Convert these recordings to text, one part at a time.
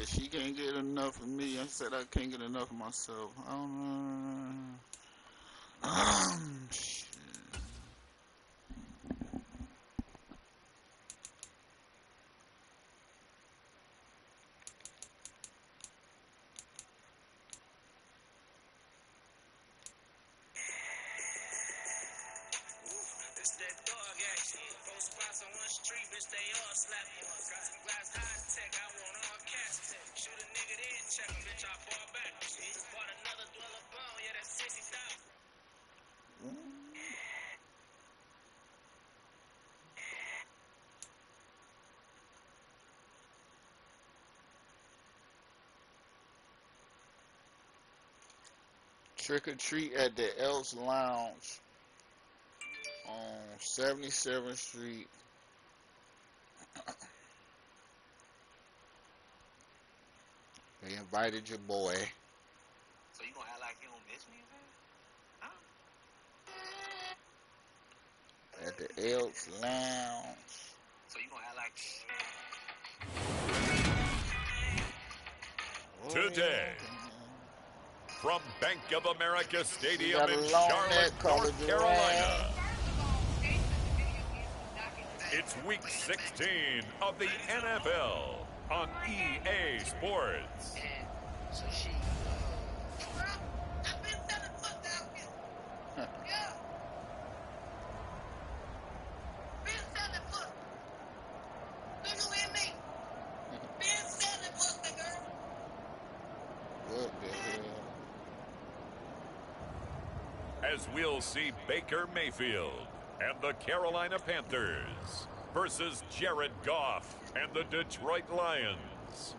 said she can't get enough of me. I said I can't get enough of myself. I don't know. Shit. Trick or treat at the Elks Lounge on 77th Street. They invited your boy. So you gonna act like you don't miss me, man? Huh? At the Elks Lounge. So you gonna act like today from Bank of America Stadium in Charlotte, North Carolina. It's week 16 of the NFL on EA Sports. so she What the hell? As we'll see Baker Mayfield and the Carolina Panthers versus Jared Goff and the Detroit Lions.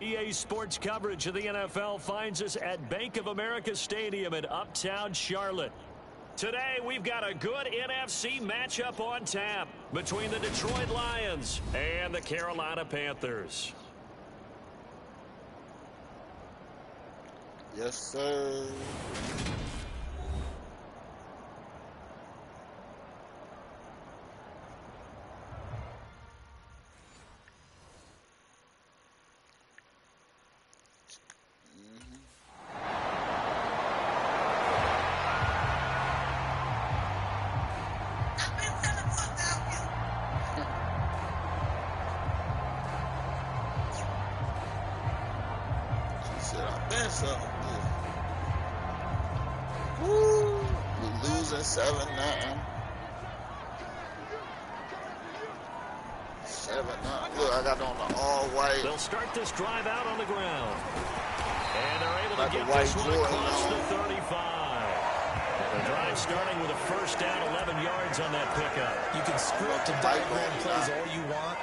EA Sports coverage of the NFL finds us at Bank of America Stadium in Uptown Charlotte. Today, we've got a good NFC matchup on tap between the Detroit Lions and the Carolina Panthers. Yes, sir. Woo! We losing 7-0. 7-0. Look, I got on the all white. They'll start this drive out on the ground. And they're able to get white this one across the 35. The drive starting with a first down, 11 yards on that pickup. You can script and diagram plays all you want,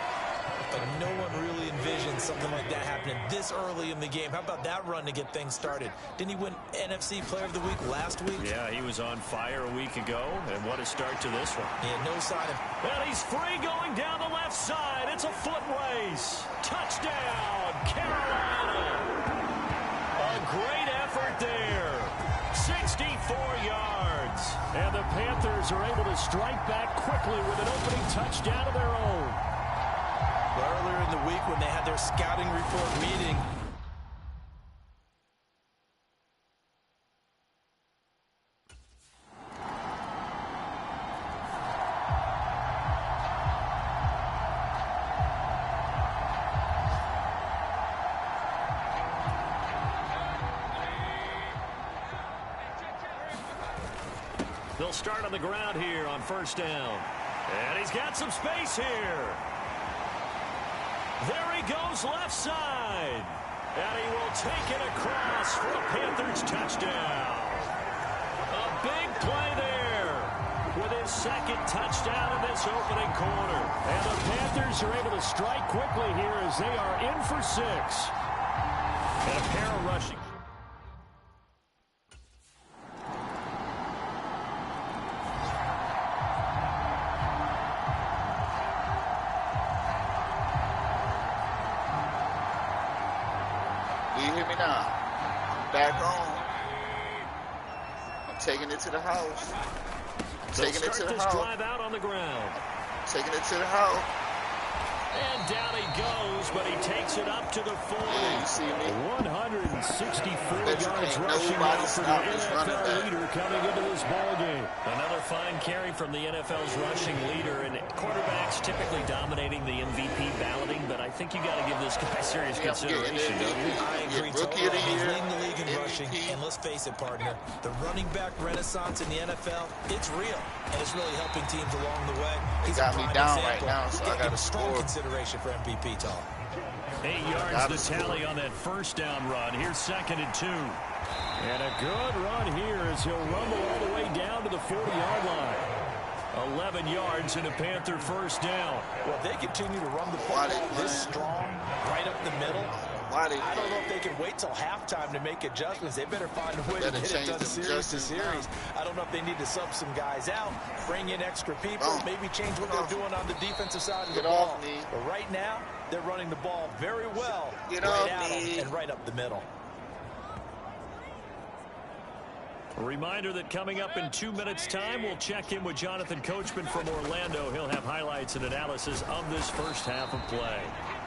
but no one really envisioned something like that happening this early in the game. How about that run to get things started? Didn't he win NFC Player of the Week last week? Yeah, he was on fire a week ago, and what a start to this one. Yeah, no sign of... And he's free going down the left side. It's a foot race. Touchdown, Carolina. A great effort there. 64 yards. And the Panthers are able to strike back quickly with an opening touchdown of their own. Earlier in the week when they had their scouting report meeting, they'll start on the ground here on first down. And he's got some space here. There he goes left side. And he will take it across for a Panthers touchdown. A big play there with his second touchdown in this opening quarter. And the Panthers are able to strike quickly here as they are in for 6. And a pair of rushing. Do you hear me now? I'm back home. I'm taking it to the house. I'm taking it to the house. Drive out on the ground. Taking it to the house. And down he goes, but he takes it up to the 40. Yeah, you see me? 164 Bet you yards can't rushing now nobody for the stop this running NFL back. leader coming into this ball game. Another fine carry from the NFL's rushing leader, and quarterbacks typically dominating the MVP balloting, but I think you got to give this guy serious consideration, don't you? I agree Rookie of the totally. He's year, leading the league in MVP. rushing, and let's face it, partner, the running back renaissance in the NFL, it's real, and it's really helping teams along the way. He's got a me prime down example. right now, so I Give gotta him strong score. consideration for MVP talk. 8 yards to tally on that first down run. Here's 2nd and 2. And a good run here as he'll rumble all the way down to the 40-yard line. 11 yards and a Panther first down. Well, if they continue to run the ball this strong, right up the middle, I don't know if they can wait till halftime to make adjustments. They better find a way to hit it done series to series. I don't know if they need to sub some guys out, bring in extra people, maybe change what they're doing on the defensive side of the ball. But right now, they're running the ball very well, right at them and right up the middle. A reminder that coming up in 2 minutes' time, we'll check in with Jonathan Coachman from Orlando. He'll have highlights and analysis of this first half of play.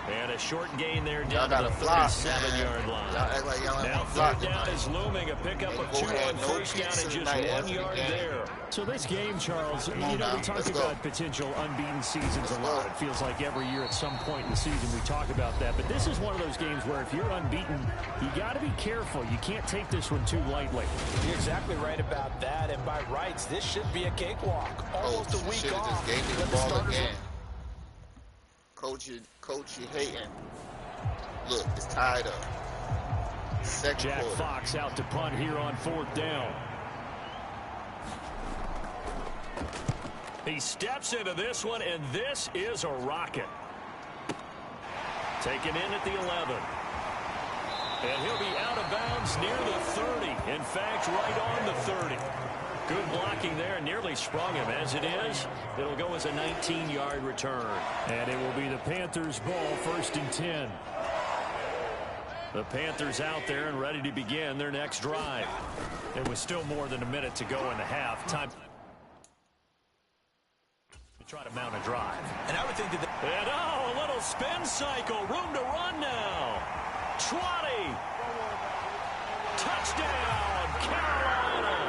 And a short gain there down to the 37-yard line. Now 3rd down is looming. A pickup of 2 on first down and just 1 yard there. So this game, Charles, you know, we talk about potential unbeaten seasons a lot. It feels like every year at some point in the season we talk about that. But this is one of those games where if you're unbeaten, you got to be careful. You can't take this one too lightly. You're exactly right about that. And by rights, this should be a cakewalk. Almost a week off. Just gave me the ball again. Coach, you hating. Look, it's tied up. Jack Fox out to punt here on 4th down. He steps into this one, and this is a rocket. Taken in at the 11. And he'll be out of bounds near the 30. In fact, right on the 30. Good blocking there, nearly sprung him. As it is, it'll go as a 19-yard return. And it will be the Panthers' ball, 1st and 10. The Panthers out there and ready to begin their next drive. It was still more than a minute to go in the half. Time to try to mount a drive. And I would think that... And a little spin cycle. Room to run now. 20. Touchdown, Carolina.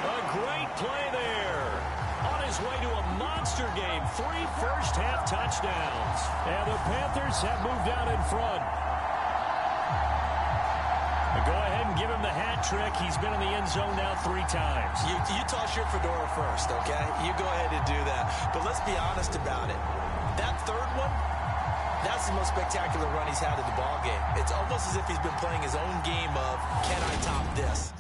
A great play there. On his way to a monster game. 3 first-half touchdowns. And the Panthers have moved out in front. Go ahead and give him the hat trick. He's been in the end zone now 3 times. You toss your fedora first, okay? You go ahead and do that. But let's be honest about it. That 3rd one, that's the most spectacular run he's had in the ball game. It's almost as if he's been playing his own game of, can I top this?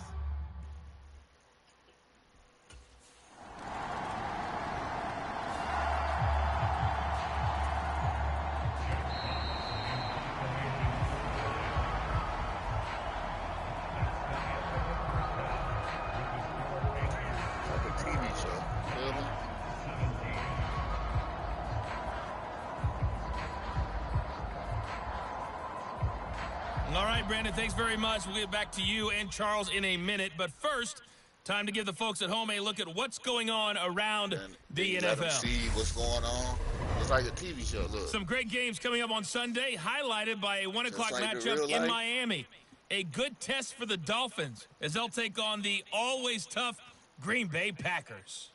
All right, Brandon, thanks very much. We'll get back to you and Charles in a minute. But first, time to give the folks at home a look at what's going on around the NFL. Let them see what's going on. It's like a TV show, look. Some great games coming up on Sunday, highlighted by a 1 o'clock matchup in Miami. A good test for the Dolphins as they'll take on the always tough Green Bay Packers.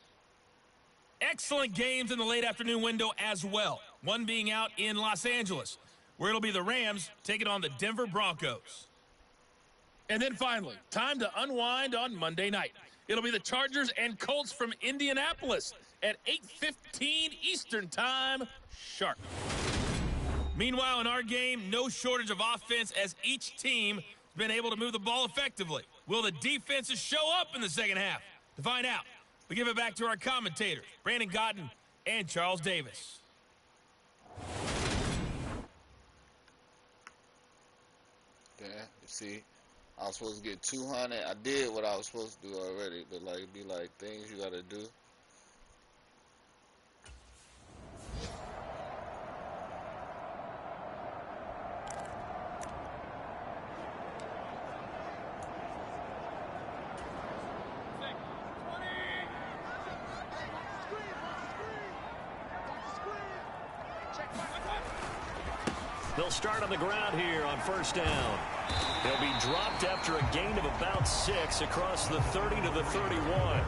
Excellent games in the late afternoon window as well. One being out in Los Angeles, where it'll be the Rams taking on the Denver Broncos. And then finally, time to unwind on Monday night. It'll be the Chargers and Colts from Indianapolis at 8:15 Eastern Time sharp. Meanwhile, in our game, no shortage of offense as each team has been able to move the ball effectively. Will the defenses show up in the second half? To find out, we give it back to our commentators, Brandon Gotten and Charles Davis. Yeah, you see, I was supposed to get 200. I did what I was supposed to do already, but like, it'd be like things you gotta do. They'll start on the ground here on first down. He'll be dropped after a gain of about 6 across the 30 to the 31.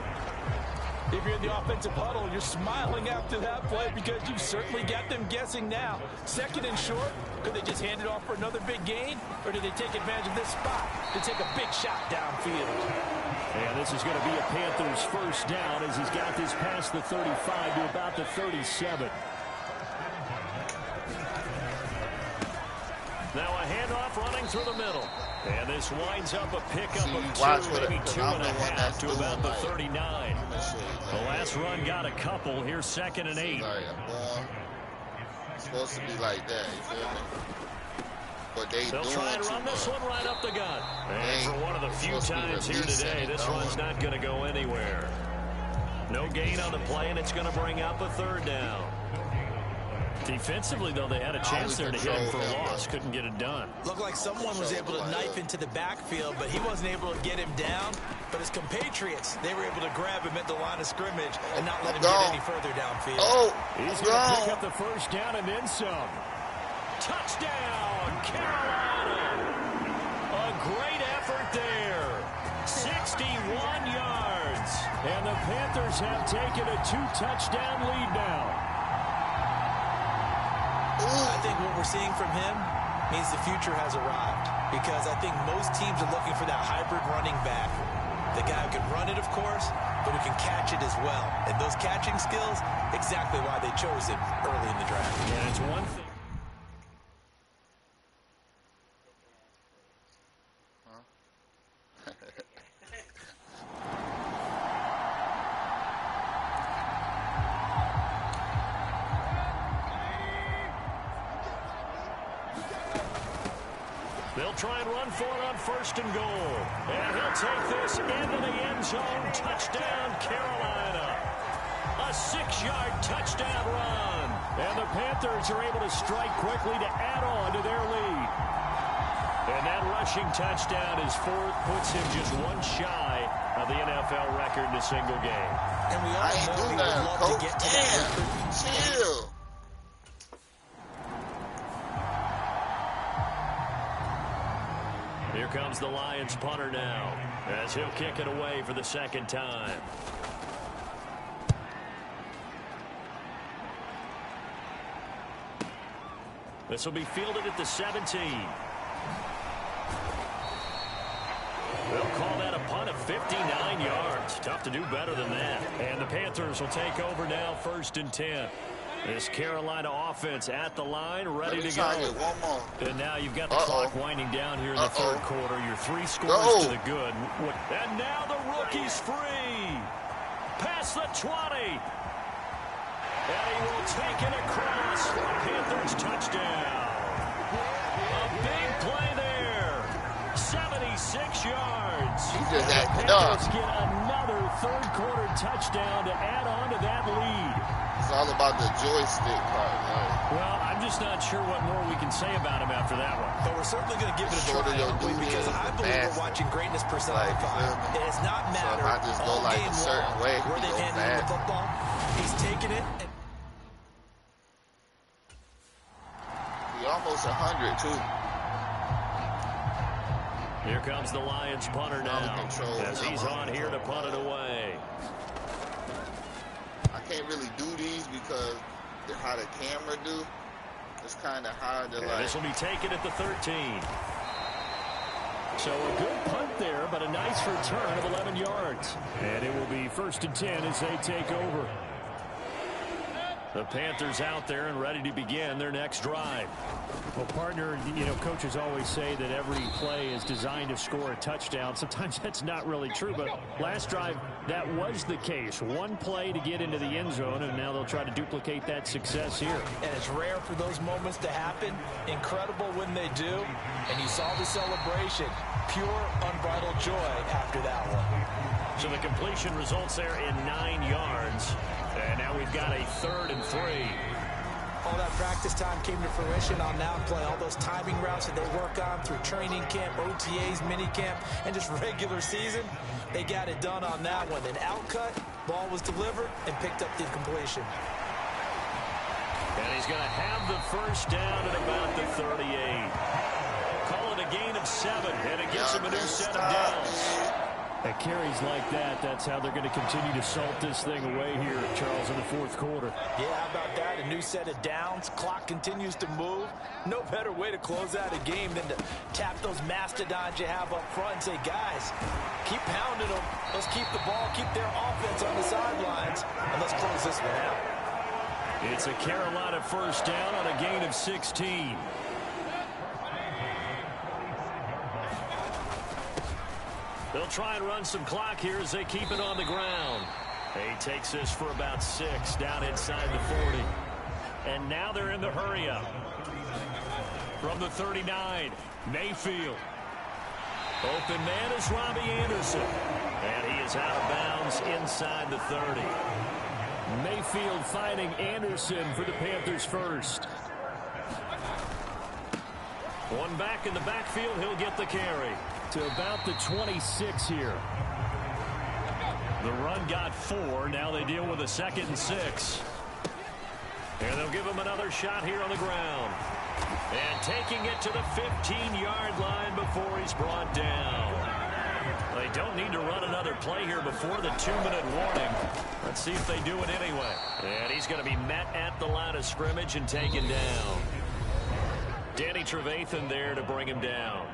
If you're in the offensive huddle, you're smiling after that play because you've certainly got them guessing now. Second and short, could they just hand it off for another big gain? Or do they take advantage of this spot to take a big shot downfield? And this is going to be a Panthers first down as he's got this past the 35 to about the 37. Now a handoff running through the middle. And this winds up a pickup of 2, maybe 2.5 to about the 39. The last run got a couple. Here's 2nd and 8. It's supposed to be like that, you feel me? But they'll try and run this one right up the gut. And for one of the few times here today, this run's not going to go anywhere. No gain on the play, and it's going to bring up a 3rd down. Defensively, though, they had a chance there to hit him for a loss. Couldn't get it done. Looked like someone was able to knife into the backfield, but he wasn't able to get him down. But his compatriots, they were able to grab him at the line of scrimmage and not let him get any further downfield. He's going to pick up the first down and then some. Touchdown, Carolina. A great effort there. 61 yards. And the Panthers have taken a 2-touchdown lead now. I think what we're seeing from him means the future has arrived, because I think most teams are looking for that hybrid running back. The guy who can run it, of course, but who can catch it as well. And those catching skills, exactly why they chose him early in the draft. And it's one thing. They'll try and run for it on 1st and goal. And he'll take this into the end zone. Touchdown, Carolina. A 6-yard touchdown run. And the Panthers are able to strike quickly to add on to their lead. And that rushing touchdown is 4th, puts him just one shy of the NFL record in a single game. And we all know he would love to get to that. Chill. Here comes the Lions punter now, as he'll kick it away for the 2nd time. This will be fielded at the 17. They'll call that a punt of 59 yards. Tough to do better than that. And the Panthers will take over now, 1st and 10. This Carolina offense at the line, ready to go. And now you've got the clock winding down here in the 3rd quarter. Your 3 scores to the good. And now the rookie's free. Past the 20. And he will take it across for a Panthers touchdown. A big play there. 76 yards. He just acted up. Get another 3rd quarter touchdown to add on to that lead. It's all about the joystick part. Right? Well, I'm just not sure what more we can say about him after that one. But we're certainly going to give it a try, because I believe we're watching greatness personified. It does not matter so if I just go like a certain way, where they've handled the football. He's taking it. He almost 100 too. Here comes the Lions punter now, as he's on here to punt it away. I can't really do these because how the camera do. It's kind of hard to like. This will be taken at the 13. So a good punt there, but a nice return of 11 yards. And it will be 1st and 10 as they take over. The Panthers out there and ready to begin their next drive. Well, partner, you know, coaches always say that every play is designed to score a touchdown. Sometimes that's not really true, but last drive, that was the case. One play to get into the end zone, and now they'll try to duplicate that success here. And it's rare for those moments to happen. Incredible when they do. And you saw the celebration. Pure, unbridled joy after that one. So the completion results there in 9 yards. And now we've got a 3rd and 3. All that practice time came to fruition on that play. All those timing routes that they work on through training camp, OTAs, minicamp, and just regular season, they got it done on that one. Then outcut, ball was delivered, and picked up the completion. And he's going to have the first down at about the 38. Call it a gain of 7, and it gets him a new set of downs. At carries like that, that's how they're going to continue to salt this thing away here, Charles, in the fourth quarter. Yeah, how about that? A new set of downs. Clock continues to move. No better way to close out a game than to tap those mastodons you have up front and say, guys, keep pounding them. Let's keep the ball, keep their offense on the sidelines, and let's close this one out. It's a Carolina first down on a gain of 16. They'll try and run some clock here as they keep it on the ground. He takes this for about 6 down inside the 40. And now they're in the hurry-up. From the 39, Mayfield. Open man is Robbie Anderson. And he is out of bounds inside the 30. Mayfield finding Anderson for the Panthers first. One back in the backfield, he'll get the carry. To about the 26 here. The run got 4. Now they deal with a 2nd and 6. And they'll give him another shot here on the ground. And taking it to the 15-yard line before he's brought down. They don't need to run another play here before the 2-minute warning. Let's see if they do it anyway. And he's going to be met at the line of scrimmage and taken down. Danny Trevathan there to bring him down.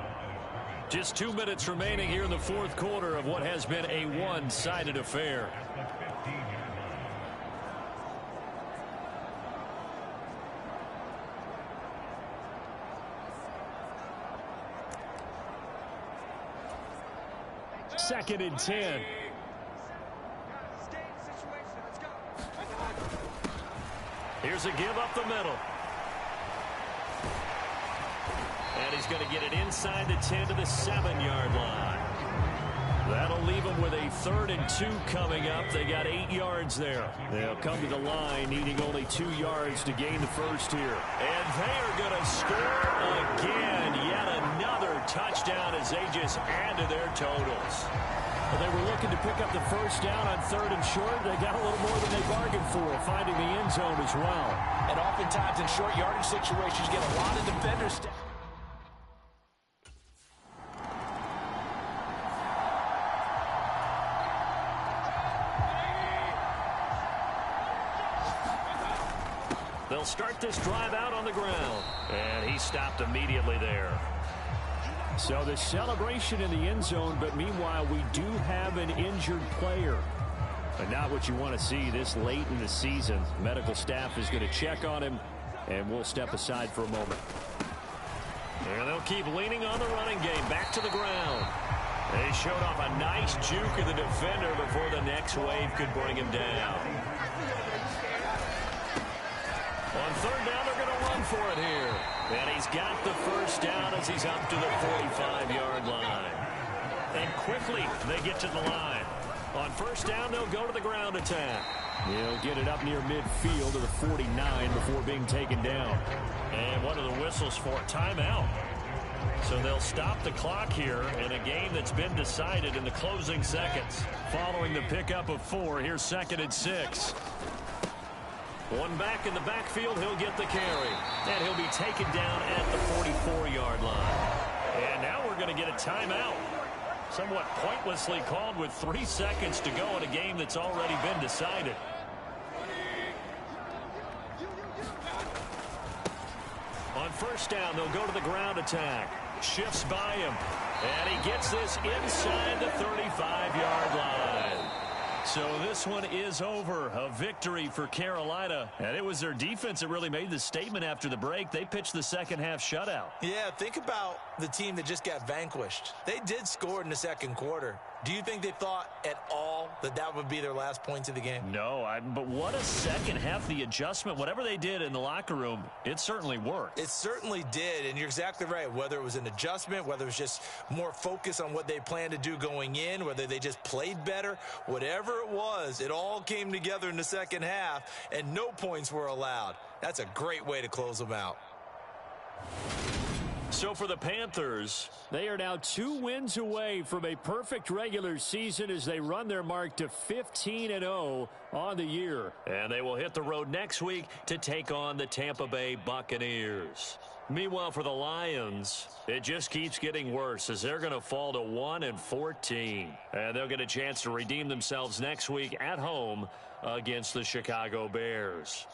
Just 2 minutes remaining here in the fourth quarter of what has been a one-sided affair. Second and 10. Here's a give up the middle. And he's going to get it inside the 10 to the 7-yard line. That'll leave them with a 3rd and 2 coming up. They got 8 yards there. They'll come to the line needing only 2 yards to gain the first here. And they are going to score again. Yet another touchdown as they just add to their totals. Well, they were looking to pick up the first down on 3rd and short. They got a little more than they bargained for, finding the end zone as well. And oftentimes in short yardage situations, you get a lot of defenders. They'll start this drive out on the ground. And he stopped immediately there. So the celebration in the end zone, but meanwhile we do have an injured player. But not what you want to see this late in the season. Medical staff is going to check on him, and we'll step aside for a moment. And they'll keep leaning on the running game. Back to the ground. They showed off a nice juke of the defender before the next wave could bring him down. On 3rd down, they're going to run for it here. And he's got the first down as he's up to the 45-yard line. And quickly, they get to the line. On 1st down, they'll go to the ground attack. He'll get it up near midfield to the 49 before being taken down. And what are the whistles for? Timeout. So they'll stop the clock here in a game that's been decided in the closing seconds. Following the pickup of 4, here's 2nd and 6. One back in the backfield, he'll get the carry. And he'll be taken down at the 44-yard line. And now we're going to get a timeout. Somewhat pointlessly called with 3 seconds to go in a game that's already been decided. On 1st down, they'll go to the ground attack. Shifts by him. And he gets this inside the 35-yard line. So this one is over. A victory for Carolina. And it was their defense that really made the statement after the break. They pitched the second-half shutout. Yeah, think about the team that just got vanquished. They did score in the second quarter. Do you think they thought at all that that would be their last points of the game? No, but what a second half. The adjustment, whatever they did in the locker room, it certainly worked. It certainly did, and you're exactly right. Whether it was an adjustment, whether it was just more focus on what they planned to do going in, whether they just played better, whatever it was, it all came together in the second half, and no points were allowed. That's a great way to close them out. So for the Panthers, they are now 2 wins away from a perfect regular season as they run their mark to 15-0 on the year. And they will hit the road next week to take on the Tampa Bay Buccaneers. Meanwhile, for the Lions, it just keeps getting worse as they're going to fall to 1-14. And they'll get a chance to redeem themselves next week at home against the Chicago Bears.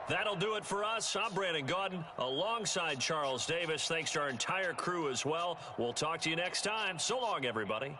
That'll do it for us. I'm Brandon Gaudin alongside Charles Davis. Thanks to our entire crew as well. We'll talk to you next time. So long, everybody.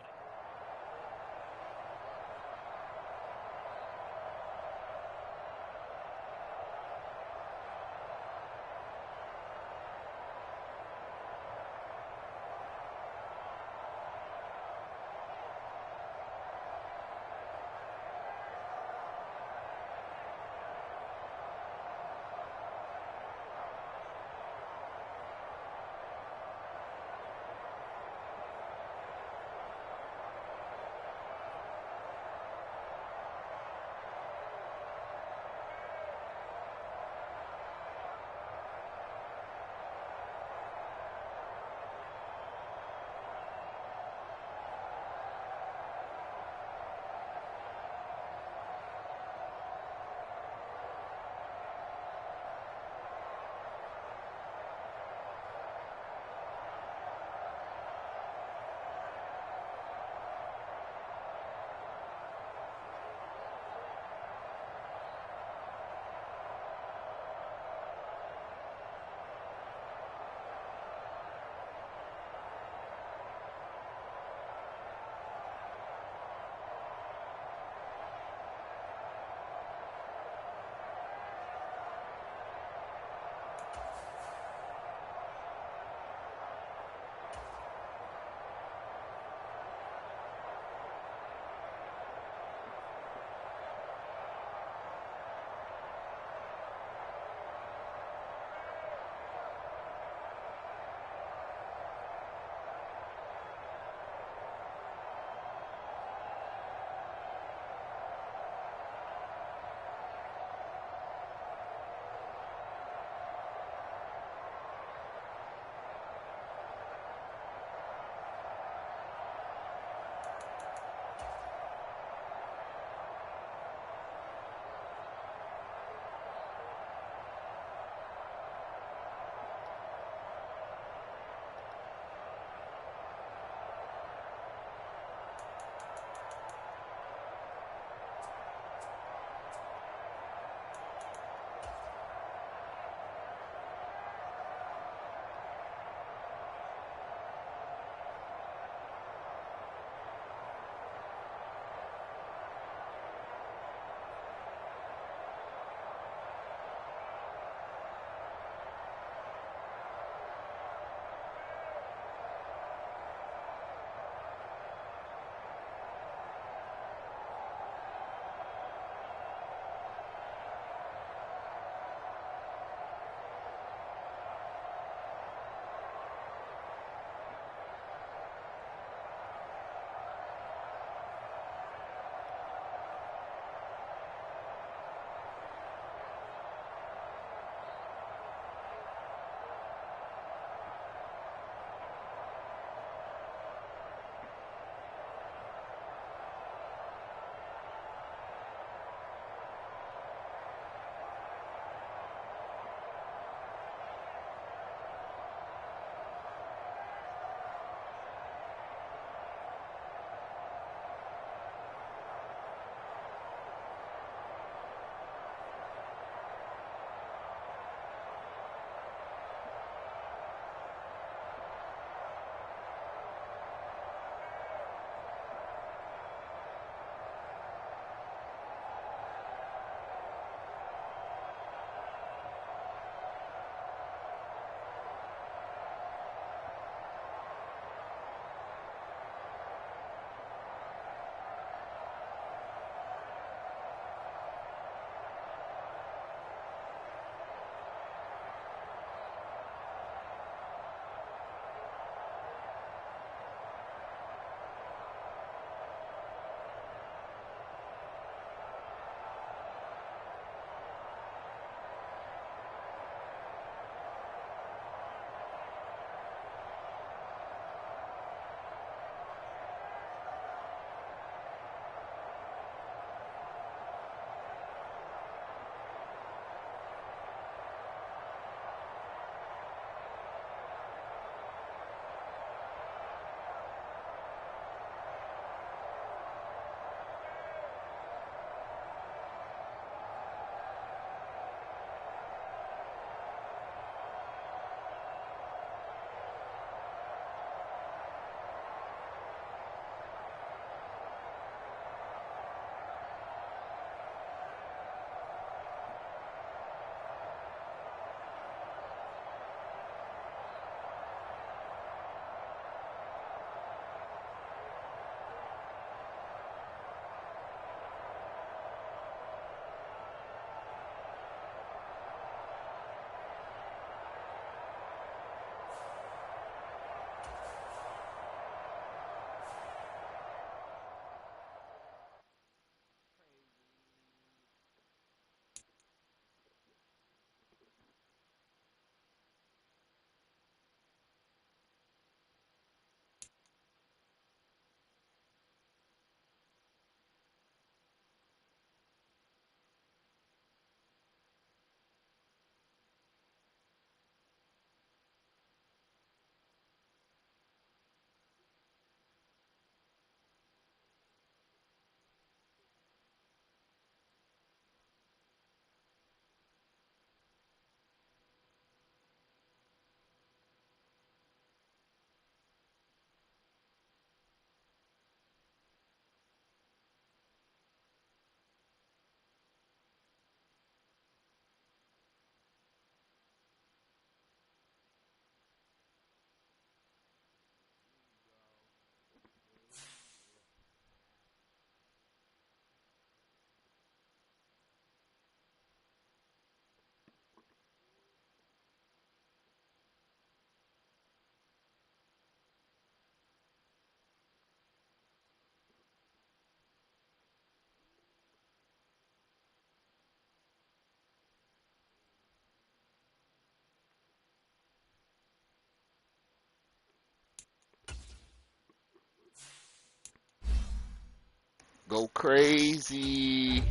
Go crazy.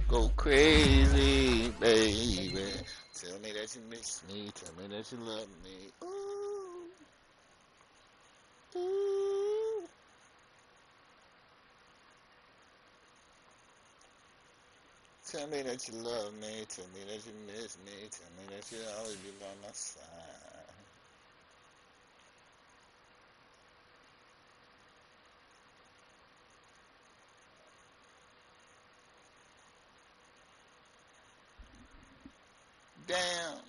Go crazy, baby. Tell me that you miss me. Tell me that you love me. Ooh. Ooh. Tell me that you love me. Tell me that you miss me. Tell me that you'll always be by my side. Damn.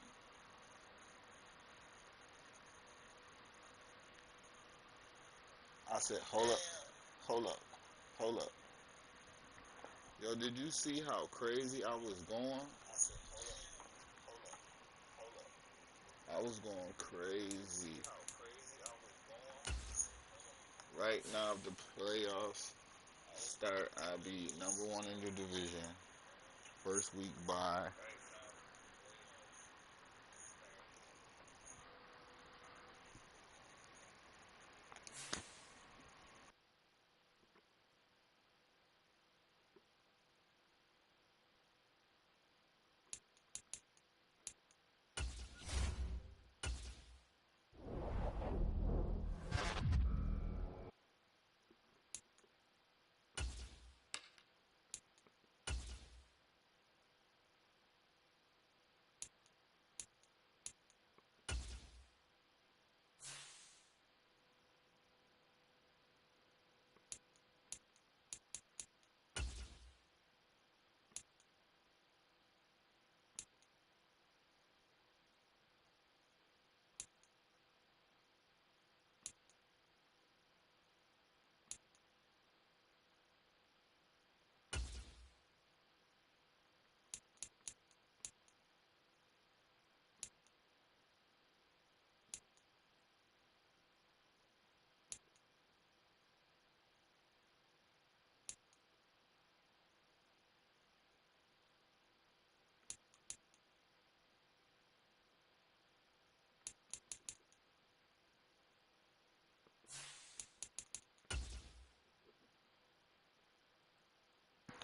I said, hold up, hold up, hold up. Yo, did you see how crazy I was going? I said, hold up, hold up. I was going crazy. How crazy I was going. Right now, if the playoffs start, I'll be #1 in the division. First week bye.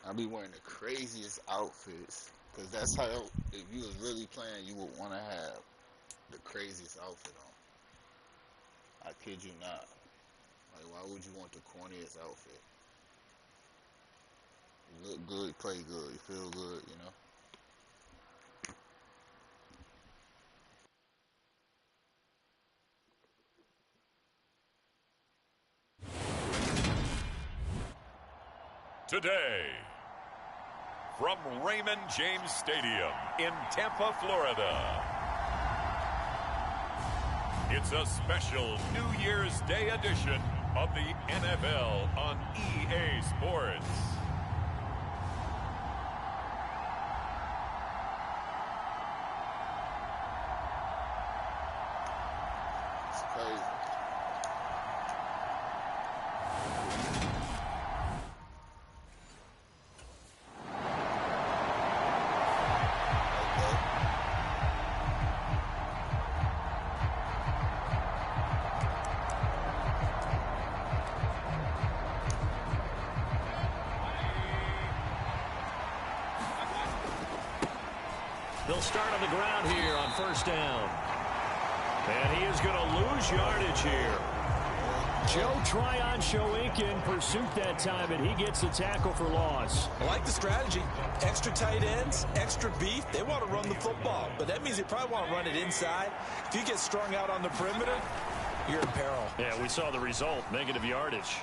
I be wearing the craziest outfits, cause that's how, if you was really playing, you would want to have the craziest outfit on. I kid you not. Like, why would you want the corniest outfit? You look good, play good, you feel good, you know? Today, from Raymond James Stadium in Tampa, Florida, it's a special New Year's Day edition of the NFL on EA Sports. It's crazy. They'll start on the ground here on first down. And he is going to lose yardage here. Joe Tryon-Shoyinka in pursuit that time, and he gets the tackle for loss. I like the strategy. Extra tight ends, extra beef. They want to run the football, but that means they probably want to run it inside. If you get strung out on the perimeter, you're in peril. Yeah, we saw the result, negative yardage.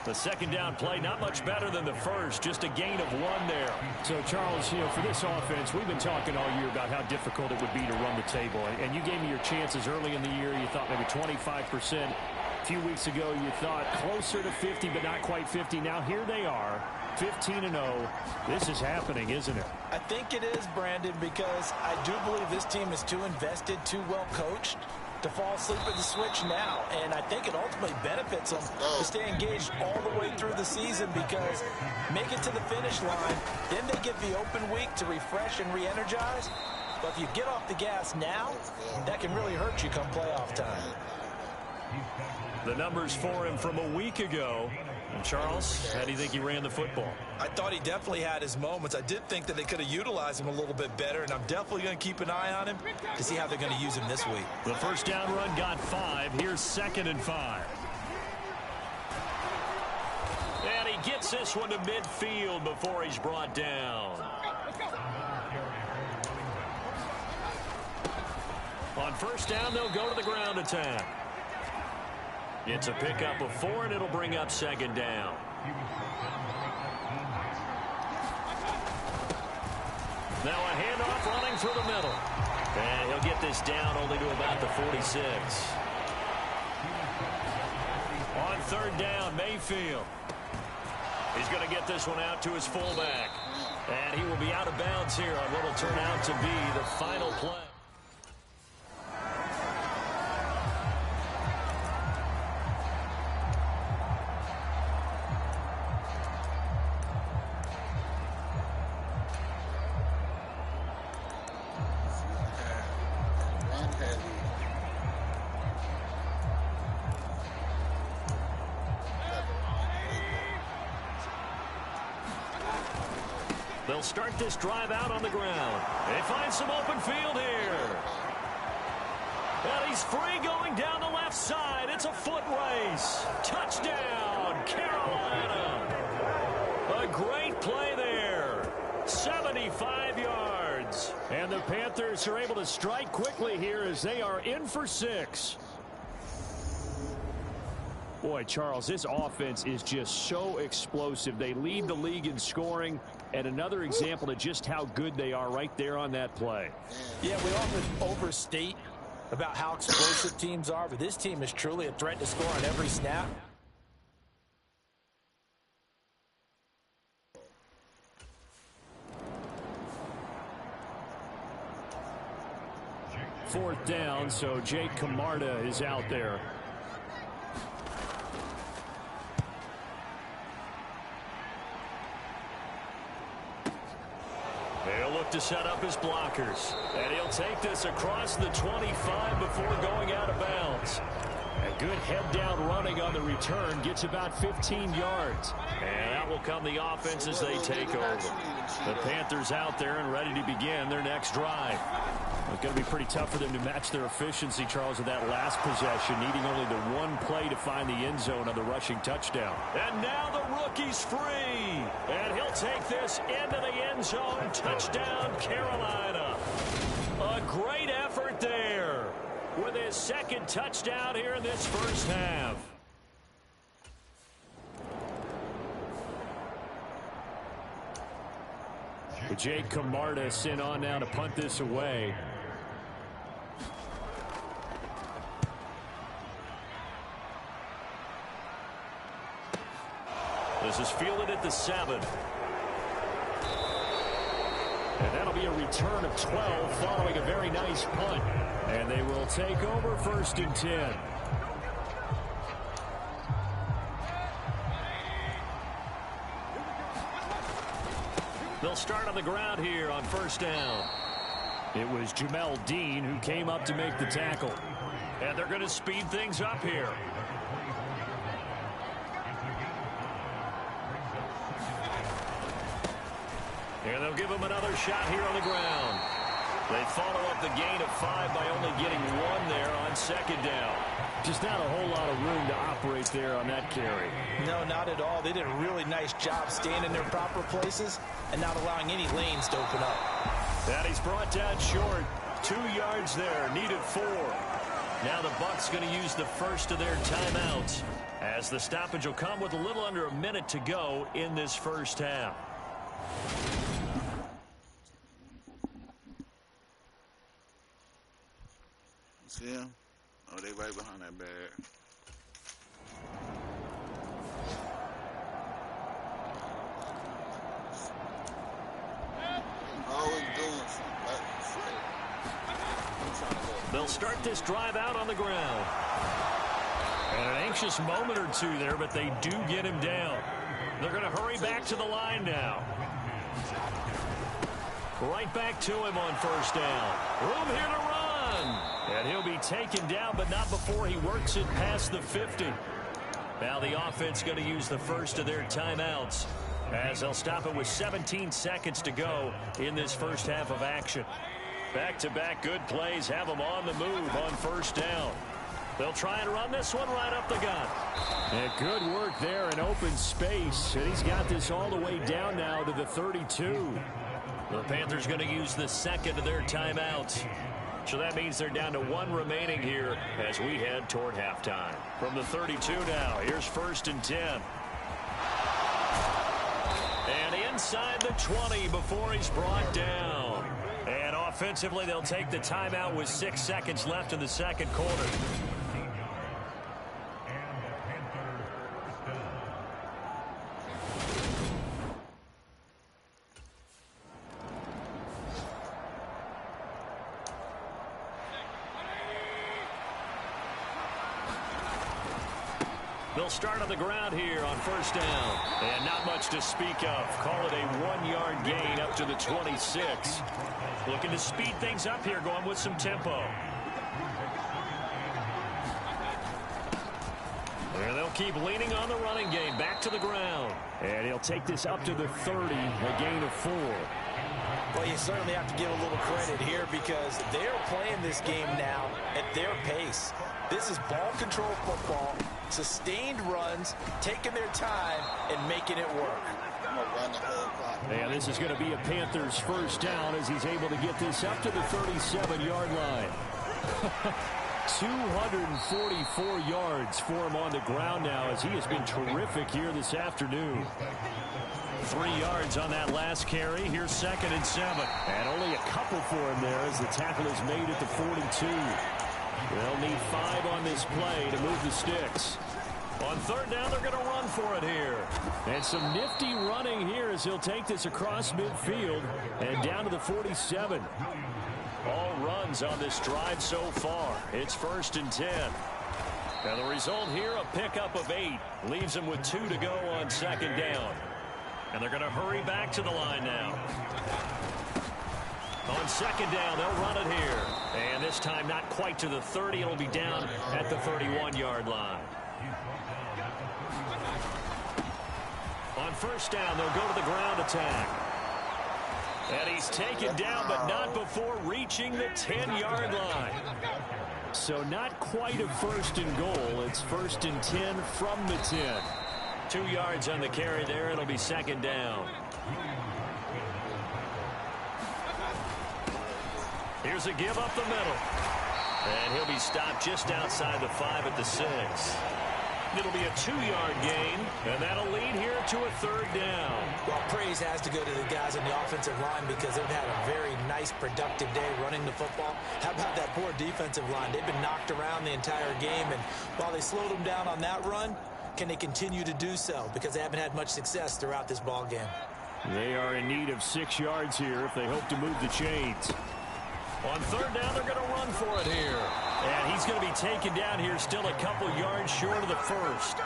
The second down play, not much better than the first, just a gain of 1 there. So, Charles, you know, for this offense, we've been talking all year about how difficult it would be to run the table. And you gave me your chances early in the year. You thought maybe 25%. A few weeks ago, you thought closer to 50, but not quite 50. Now, here they are, 15-0. This is happening, isn't it? I think it is, Brandon, because I do believe this team is too invested, too well coached to fall asleep at the switch now. And I think it ultimately benefits them to stay engaged all the way through the season, because make it to the finish line, then they get the open week to refresh and re-energize. But if you get off the gas now, that can really hurt you come playoff time. The numbers for him from a week ago. And Charles, how do you think he ran the football? I thought he definitely had his moments. I did think that they could have utilized him a little bit better, and I'm definitely going to keep an eye on him to see how they're going to use him this week. The first down run got 5. Here's 2nd and 5. And he gets this one to midfield before he's brought down. On first down, they'll go to the ground attack. It's a pickup of 4, and it'll bring up 2nd down. Now a handoff running through the middle. And he'll get this down only to about the 46. On 3rd down, Mayfield. He's going to get this one out to his fullback. And he will be out of bounds here on what will turn out to be the final play. They'll start this drive out on the ground. They find some open field here. And he's free going down the left side. It's a foot race. Touchdown, Carolina. A great play there. 75 yards. And the Panthers are able to strike quickly here as they are in for 6. Boy, Charles, this offense is just so explosive. They lead the league in scoring, and another example of just how good they are right there on that play. Yeah, we often overstate about how explosive teams are, but this team is truly a threat to score on every snap. Fourth down, so Jake Camarda is out there. He'll look to set up his blockers. And he'll take this across the 25 before going out of bounds. A good head-down running on the return gets about 15 yards. And that will come the offense as they take over. The Panthers out there and ready to begin their next drive. It's going to be pretty tough for them to match their efficiency, Charles, with that last possession, needing only the one play to find the end zone on the rushing touchdown. And now the rookie's free. And he'll take this into the end zone. Touchdown, Carolina. A great effort there with his 2nd touchdown here in this first half. Jake Camarda sent on now to punt this away. This is fielded at the 7. And that'll be a return of 12 following a very nice punt. And they will take over 1st and 10. They'll start on the ground here on 1st down. It was Jamel Dean who came up to make the tackle. And they're going to speed things up here. And they'll give him another shot here on the ground. They follow up the gain of 5 by only getting 1 there on 2nd down. Just not a whole lot of room to operate there on that carry. No, not at all. They did a really nice job staying in their proper places and not allowing any lanes to open up. And he's brought down short. 2 yards there, needed 4. Now the Bucs going to use the first of their timeouts as the stoppage will come with a little under a minute to go in this first half. See him? Oh, they right behind that bag. Always doing something. They'll start this drive out on the ground. And an anxious moment or two there, but they do get him down. They're going to hurry back to the line now. Right back to him on 1st down. Room here to run. And he'll be taken down, but not before he works it past the 50. Now the offense going to use the first of their timeouts as they'll stop it with 17 seconds to go in this first half of action. Back-to-back good plays have them on the move on first down. They'll try and run this one right up the gut. And good work there in open space. And he's got this all the way down now to the 32. The Panthers going to use the second of their timeouts. So that means they're down to one remaining here as we head toward halftime. From the 32 now, here's 1st and 10. And inside the 20 before he's brought down. And offensively, they'll take the timeout with 6 seconds left in the second quarter. They'll start on the ground here on first down. And not much to speak of. Call it a 1-yard gain up to the 26. Looking to speed things up here, going with some tempo. And they'll keep leaning on the running game. Back to the ground. And he'll take this up to the 30, a gain of 4. Well, you certainly have to give a little credit here because they're playing this game now at their pace. This is ball control football, sustained runs, taking their time, and making it work. And this is going to be a Panthers first down as he's able to get this up to the 37-yard line. 244 yards for him on the ground now as he has been terrific here this afternoon. 3 yards on that last carry. Here's 2nd and 7. And only a couple for him there as the tackle is made at the 42. They'll need 5 on this play to move the sticks. On third down, they're going to run for it here. And some nifty running here as he'll take this across midfield and down to the 47. All runs on this drive so far. It's 1st and 10. And the result here, a pickup of 8. Leaves them with 2 to go on 2nd down. And they're going to hurry back to the line now. On 2nd down, they'll run it here. And this time not quite to the 30. It'll be down at the 31-yard line. On 1st down, they'll go to the ground attack. And he's taken down, but not before reaching the 10-yard line. So not quite a 1st and goal. It's 1st and 10 from the 10. 2 yards on the carry there. It'll be 2nd down. Here's a give up the middle. And he'll be stopped just outside the 5 at the 6. It'll be a 2-yard gain, and that'll lead here to a 3rd down. Well, praise has to go to the guys on the offensive line because they've had a very nice, productive day running the football. How about that poor defensive line? They've been knocked around the entire game, and while they slowed them down on that run, can they continue to do so? Because they haven't had much success throughout this ball game. They are in need of 6 yards here if they hope to move the chains. On 3rd down, they're going to run for it here. And he's going to be taken down here still a couple yards short of the 1st.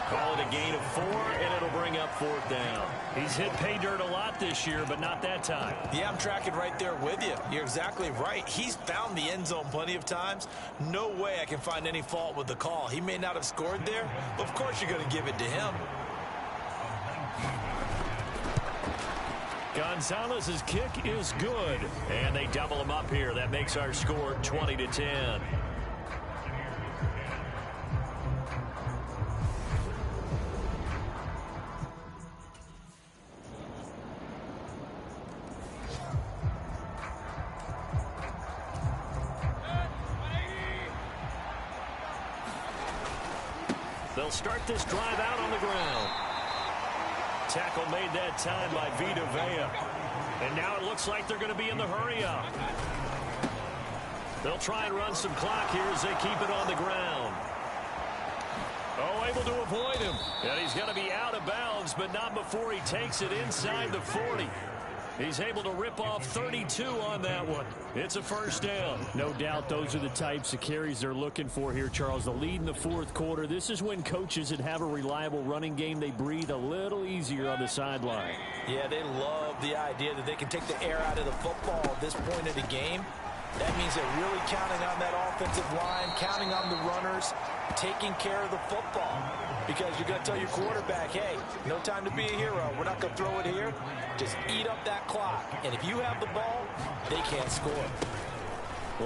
Call it a gain of 4, and it'll bring up 4th down. He's hit pay dirt a lot this year, but not that time. Yeah, I'm tracking right there with you. You're exactly right. He's found the end zone plenty of times. No way I can find any fault with the call. He may not have scored there, but of course you're going to give it to him. Gonzalez's kick is good, and they double him up here. That makes our score 20-10. They'll start this drive out on the ground. Tackle made that time by Vita Vea. And now it looks like they're going to be in the hurry-up. They'll try and run some clock here as they keep it on the ground. Oh, able to avoid him. And he's going to be out of bounds, but not before he takes it inside the 40. He's able to rip off 32 on that one. It's a 1st down. No doubt those are the types of carries they're looking for here, Charles. The lead in the 4th quarter. This is when coaches that have a reliable running game, they breathe a little easier on the sideline. Yeah, they love the idea that they can take the air out of the football at this point of the game. That means they're really counting on that offensive line, counting on the runners, taking care of the football. Because you're going to tell your quarterback, hey, no time to be a hero. We're not going to throw it here. Just eat up that clock. And if you have the ball, they can't score.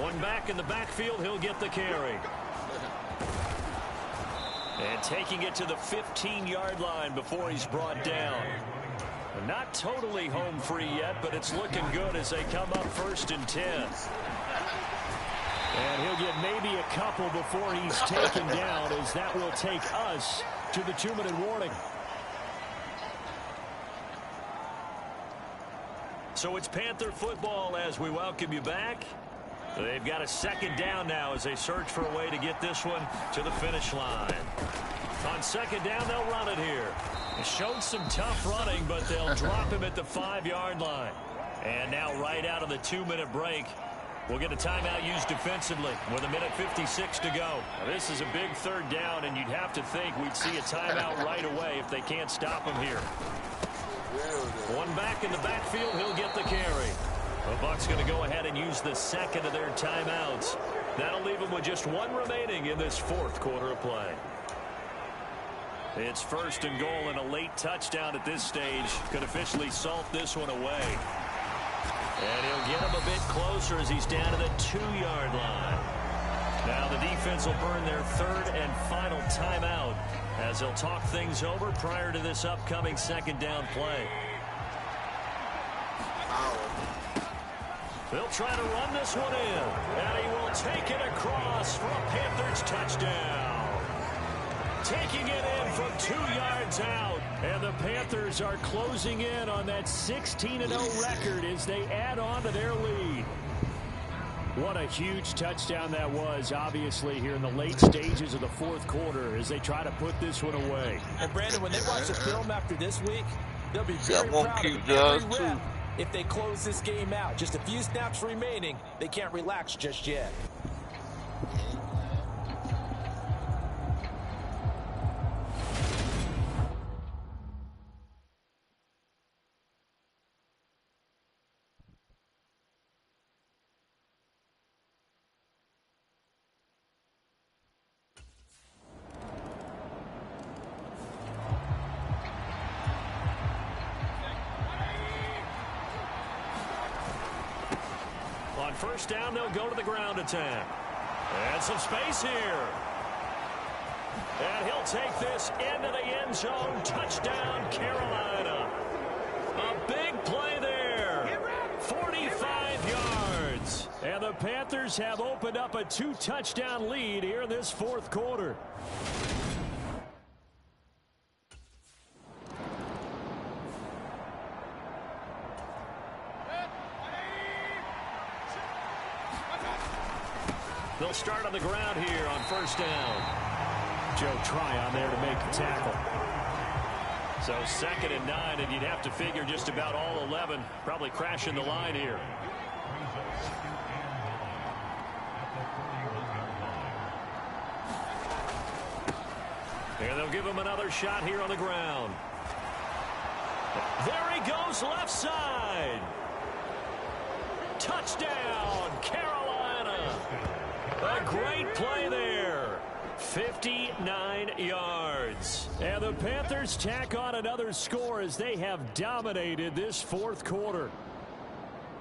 One back in the backfield, he'll get the carry. And taking it to the 15-yard line before he's brought down. Not totally home free yet, but it's looking good as they come up 1st and 10. And he'll get maybe a couple before he's taken down, as that will take us to the 2-minute warning. So it's Panther football as we welcome you back. They've got a 2nd down now as they search for a way to get this one to the finish line. On 2nd down, they'll run it here. They showed some tough running, but they'll drop him at the 5-yard line. And now right out of the 2-minute break, we'll get a timeout used defensively with 1:56 to go. Now, this is a big 3rd down, and you'd have to think we'd see a timeout right away if they can't stop him here. One back in the backfield, he'll get the carry. The Bucs going to go ahead and use the 2nd of their timeouts. That'll leave them with just 1 remaining in this 4th quarter of play. It's 1st and goal, and a late touchdown at this stage could officially salt this one away. And he'll get him a bit closer as he's down to the 2-yard line. Now the defense will burn their 3rd and final timeout as they'll talk things over prior to this upcoming 2nd down play. They'll try to run this one in, and he will take it across for a Panthers touchdown. Taking it in from 2 yards out, and the Panthers are closing in on that 16-0 record as they add on to their lead. What a huge touchdown that was, obviously, here in the late stages of the 4th quarter as they try to put this one away. And, Brandon, when they watch the film after this week, they'll be very proud of every rep if they close this game out. Just a few snaps remaining. They can't relax just yet. On 1st down, they'll go to the ground attack. And some space here. And he'll take this into the end zone. Touchdown, Carolina. A big play there. 45 yards. And the Panthers have opened up a 2-touchdown lead here in this 4th quarter. They'll start on the ground here on 1st down. Joe Tryon there to make the tackle. So 2nd and 9, and you'd have to figure just about all 11 probably crashing the line here. And they'll give him another shot here on the ground. There he goes, left side. Touchdown, Carolina. A great play there. 59 yards. And the Panthers tack on another score as they have dominated this 4th quarter.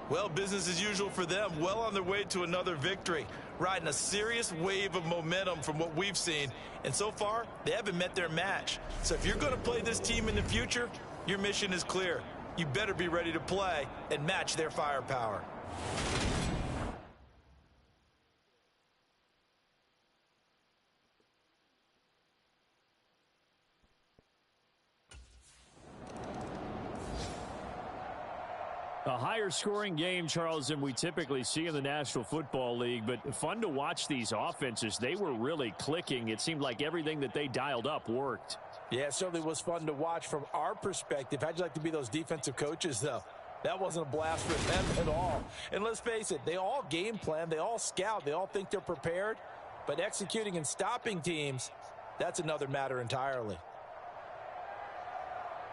Well, business as usual for them. Well on their way to another victory. Riding a serious wave of momentum from what we've seen. And so far, they haven't met their match. So if you're going to play this team in the future, your mission is clear. You better be ready to play and match their firepower. A higher scoring game, Charles, than we typically see in the National Football League, but fun to watch these offenses. They were really clicking. It seemed like everything that they dialed up worked. Yeah, it certainly was fun to watch from our perspective. How'd you like to be those defensive coaches, though? That wasn't a blast for them at all. And let's face it, they all game plan, they all scout, they all think they're prepared. But executing and stopping teams, that's another matter entirely.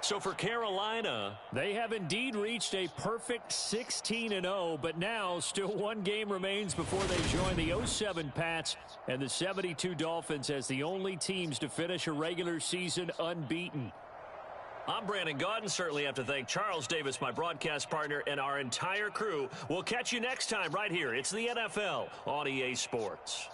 So for Carolina, they have indeed reached a perfect 16-0, but now still one game remains before they join the 07 Pats and the 72 Dolphins as the only teams to finish a regular season unbeaten. I'm Brandon Gaudin. Certainly have to thank Charles Davis, my broadcast partner, and our entire crew. We'll catch you next time right here. It's the NFL on EA Sports.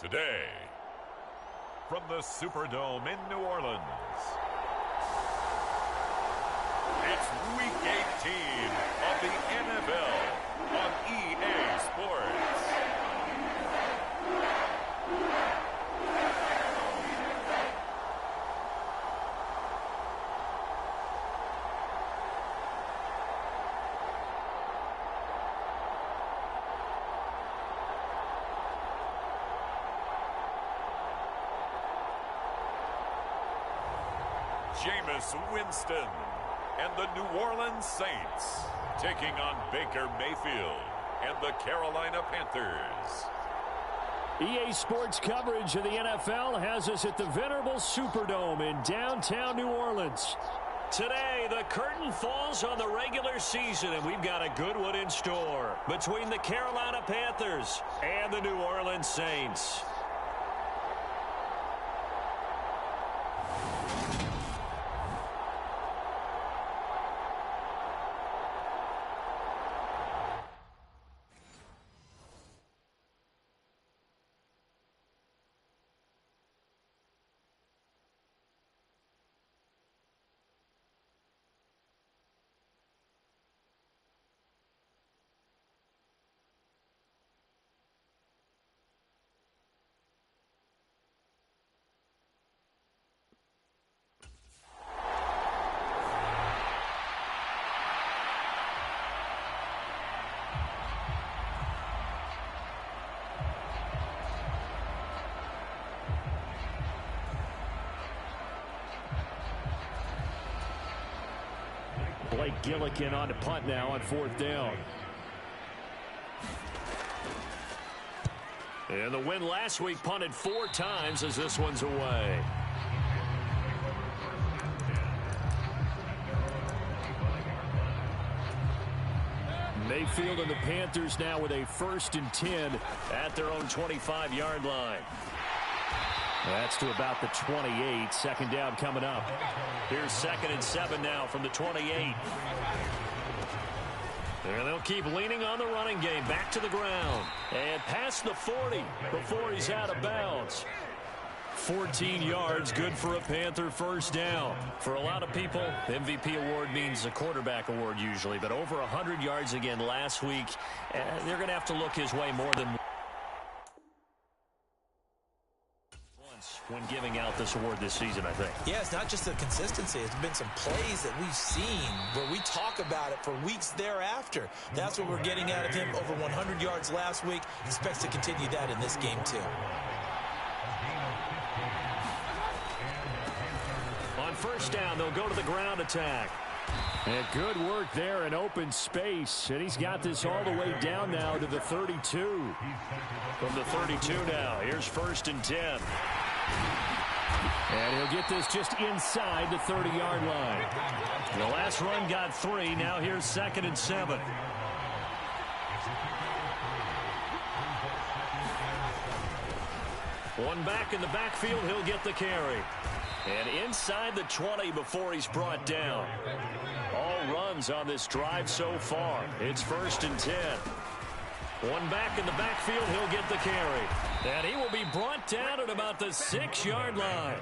Today, from the Superdome in New Orleans, it's Week 18 of the NFL on EA Sports. Jameis Winston and the New Orleans Saints taking on Baker Mayfield and the Carolina Panthers. EA Sports coverage of the NFL has us at the venerable Superdome in downtown New Orleans. Today, the curtain falls on the regular season, and we've got a good one in store between the Carolina Panthers and the New Orleans Saints. Blake Gillikin on to punt now on 4th down. And the win last week punted 4 times as this one's away. Mayfield and the Panthers now with a 1st and 10 at their own 25-yard line. That's to about the 28. 2nd down coming up. Here's 2nd and 7 now from the 28. And they'll keep leaning on the running game. Back to the ground. And past the 40 before he's out of bounds. 14 yards, good for a Panther 1st down. For a lot of people, the MVP award means a quarterback award usually. But over 100 yards again last week. They're going to have to look his way more than when giving out this award this season, I think. Yeah, it's not just the consistency. It's been some plays that we've seen where we talk about it for weeks thereafter. That's what we're getting out of him. Over 100 yards last week. Expects to continue that in this game, too. On 1st down, they'll go to the ground attack. And good work there in open space. And he's got this all the way down now to the 32. From the 32 now, here's 1st and 10. And he'll get this just inside the 30-yard line. The last run got 3. Now here's 2nd and 7. One back in the backfield, he'll get the carry. And inside the 20 before he's brought down. All runs on this drive so far. It's 1st and 10. One back in the backfield, he'll get the carry. And he will be brought down at about the 6-yard line.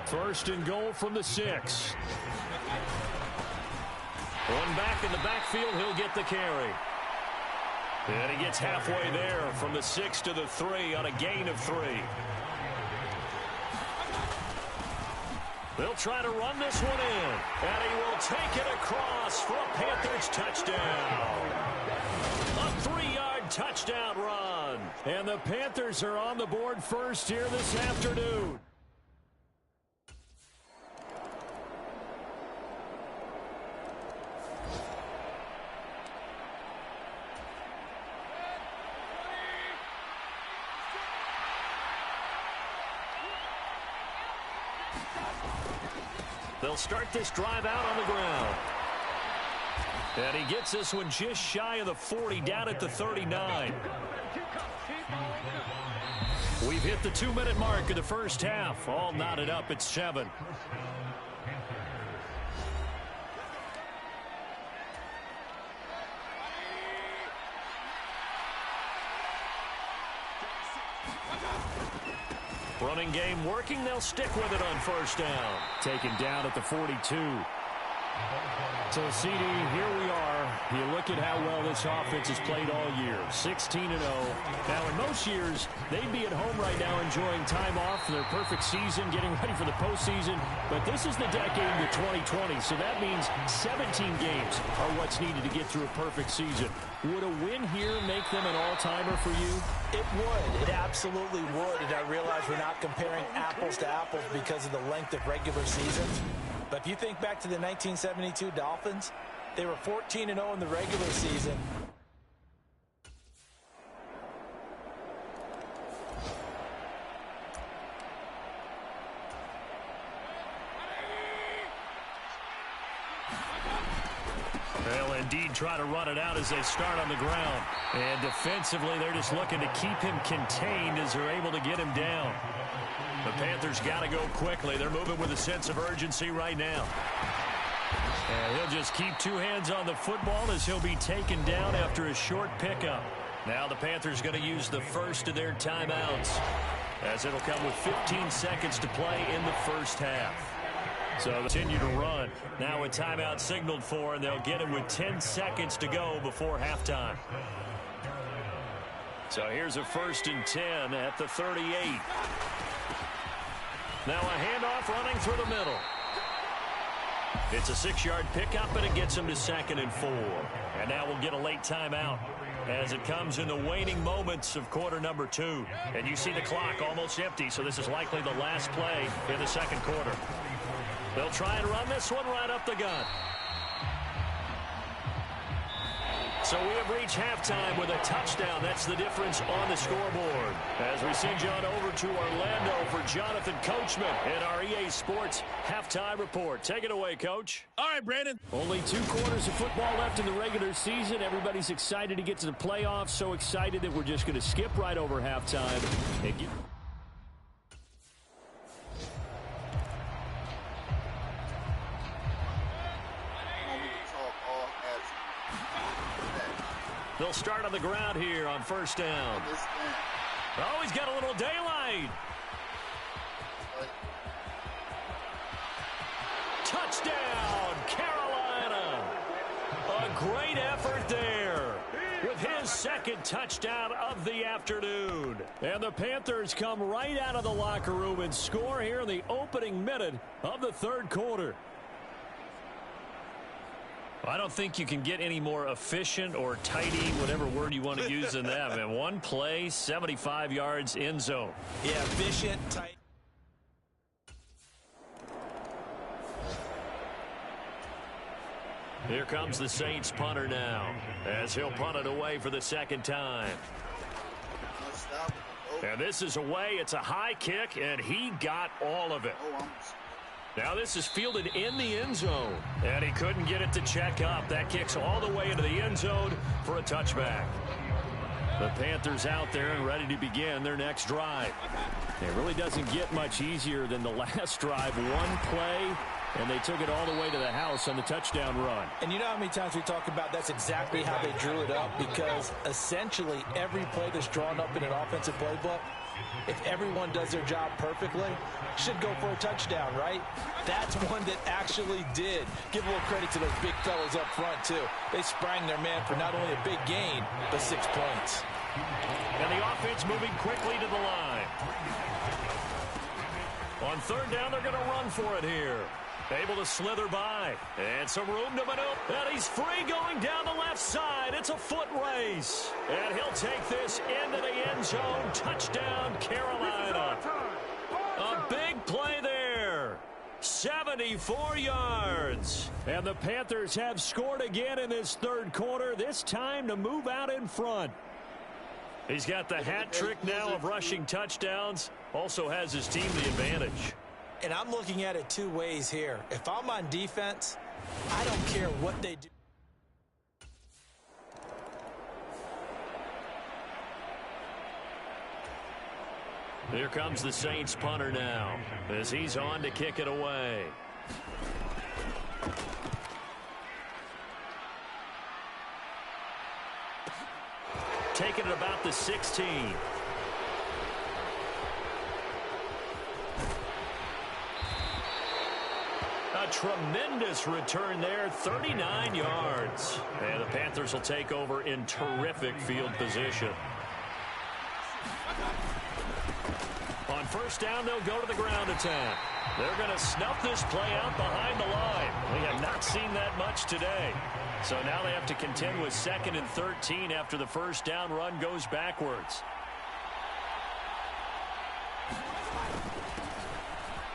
1st and goal from the 6. One back in the backfield, he'll get the carry. And he gets halfway there from the 6 to the 3 on a gain of 3. They'll try to run this one in. And he will take it across for a Panthers touchdown. A 3-yard touchdown run. And the Panthers are on the board first here this afternoon. They'll start this drive out on the ground. And he gets this one just shy of the 40, down at the 39. We've hit the 2-minute mark of the first half. All knotted up at 7. Running game working. They'll stick with it on first down. Taken down at the 42. So, CD, here we are. You look at how well this offense has played all year. 16-0. Now, in most years, they'd be at home right now enjoying time off for their perfect season, getting ready for the postseason. But this is the decade into 2020, so that means 17 games are what's needed to get through a perfect season. Would a win here make them an all-timer for you? It would. It absolutely would. And I realize we're not comparing apples to apples because of the length of regular seasons. But if you think back to the 1972 Dolphins, they were 14-0 in the regular season. They'll indeed try to run it out as they start on the ground. And defensively, they're just looking to keep him contained as they're able to get him down. The Panthers got to go quickly. They're moving with a sense of urgency right now. And he'll just keep two hands on the football as he'll be taken down after a short pickup. Now the Panthers going to use the first of their timeouts, as it'll come with 15 seconds to play in the first half. So continue to run. Now a timeout signaled for, and they'll get it with 10 seconds to go before halftime. So here's a 1st and 10 at the 38. Now a handoff running through the middle. It's a 6-yard pickup, and it gets him to 2nd and 4. And now we'll get a late timeout as it comes in the waning moments of quarter number 2. And you see the clock almost empty, so this is likely the last play in the second quarter. They'll try and run this one right up the gut. So we have reached halftime with a touchdown. That's the difference on the scoreboard. As we send John over to Orlando for Jonathan Coachman in our EA Sports halftime report. Take it away, Coach. All right, Brandon. Only 2 quarters of football left in the regular season. Everybody's excited to get to the playoffs. So excited that we're just going to skip right over halftime and get... They'll start on the ground here on first down. Oh, he's got a little daylight. Touchdown, Carolina. A great effort there with his second touchdown of the afternoon. And the Panthers come right out of the locker room and score here in the opening minute of the third quarter. I don't think you can get any more efficient or tidy, whatever word you want to use than that, man. One play, 75 yards, end zone. Yeah, efficient, tight. Here comes the Saints punter now, as he'll punt it away for the second time. And this is away. It's a high kick, and he got all of it. Now this is fielded in the end zone, and he couldn't get it to check up. That kicks all the way into the end zone for a touchback. The Panthers out there and ready to begin their next drive. It really doesn't get much easier than the last drive. One play, and they took it all the way to the house on the touchdown run. And you know how many times we talk about that's exactly how they drew it up, because essentially every play that's drawn up in an offensive playbook, if everyone does their job perfectly, should go for a touchdown, right? That's one that actually did. Give a little credit to those big fellas up front, too. They sprang their man for not only a big gain, but 6 points. And the offense moving quickly to the line. On third down, they're going to run for it here. Able to slither by. And some room to maneuver. And he's free going down the left side. It's a foot race. And he'll take this into the end zone. Touchdown, Carolina. A big play there. 74 yards. And the Panthers have scored again in this third quarter. This time to move out in front. He's got the hat trick now of rushing touchdowns. Also has his team the advantage. And I'm looking at it 2 ways here. If I'm on defense, I don't care what they do. Here comes the Saints punter now as he's on to kick it away. Taking it about the 16. A tremendous return there, 39 yards. And the Panthers will take over in terrific field position. On first down, they'll go to the ground attack. They're going to snuff this play out behind the line. We have not seen that much today. So now they have to contend with 2nd and 13 after the first down run goes backwards.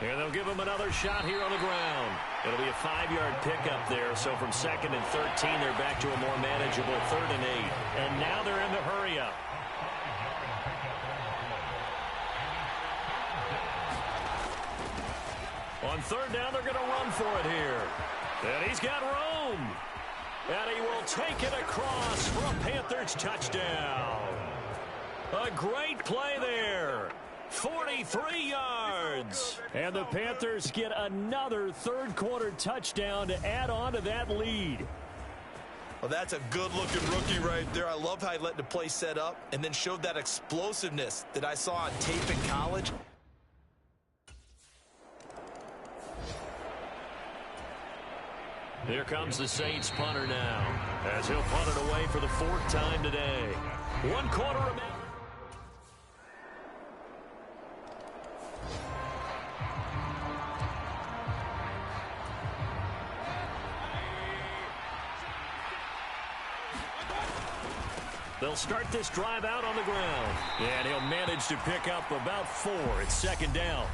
And they'll give him another shot here on the ground. It'll be a 5-yard pickup there. So from 2nd and 13, they're back to a more manageable 3rd and 8. And now they're in the hurry-up. On 3rd down, they're going to run for it here. And he's got room. And he will take it across for a Panthers touchdown. A great play there. 43 yards. And the Panthers get another third-quarter touchdown to add on to that lead. Well, that's a good-looking rookie right there. I love how he let the play set up and then showed that explosiveness that I saw on tape in college. Here comes the Saints punter now, as he'll punt it away for the 4th time today. 1 quarter remaining. They'll start this drive out on the ground. And he'll manage to pick up about 4. It's 2nd down.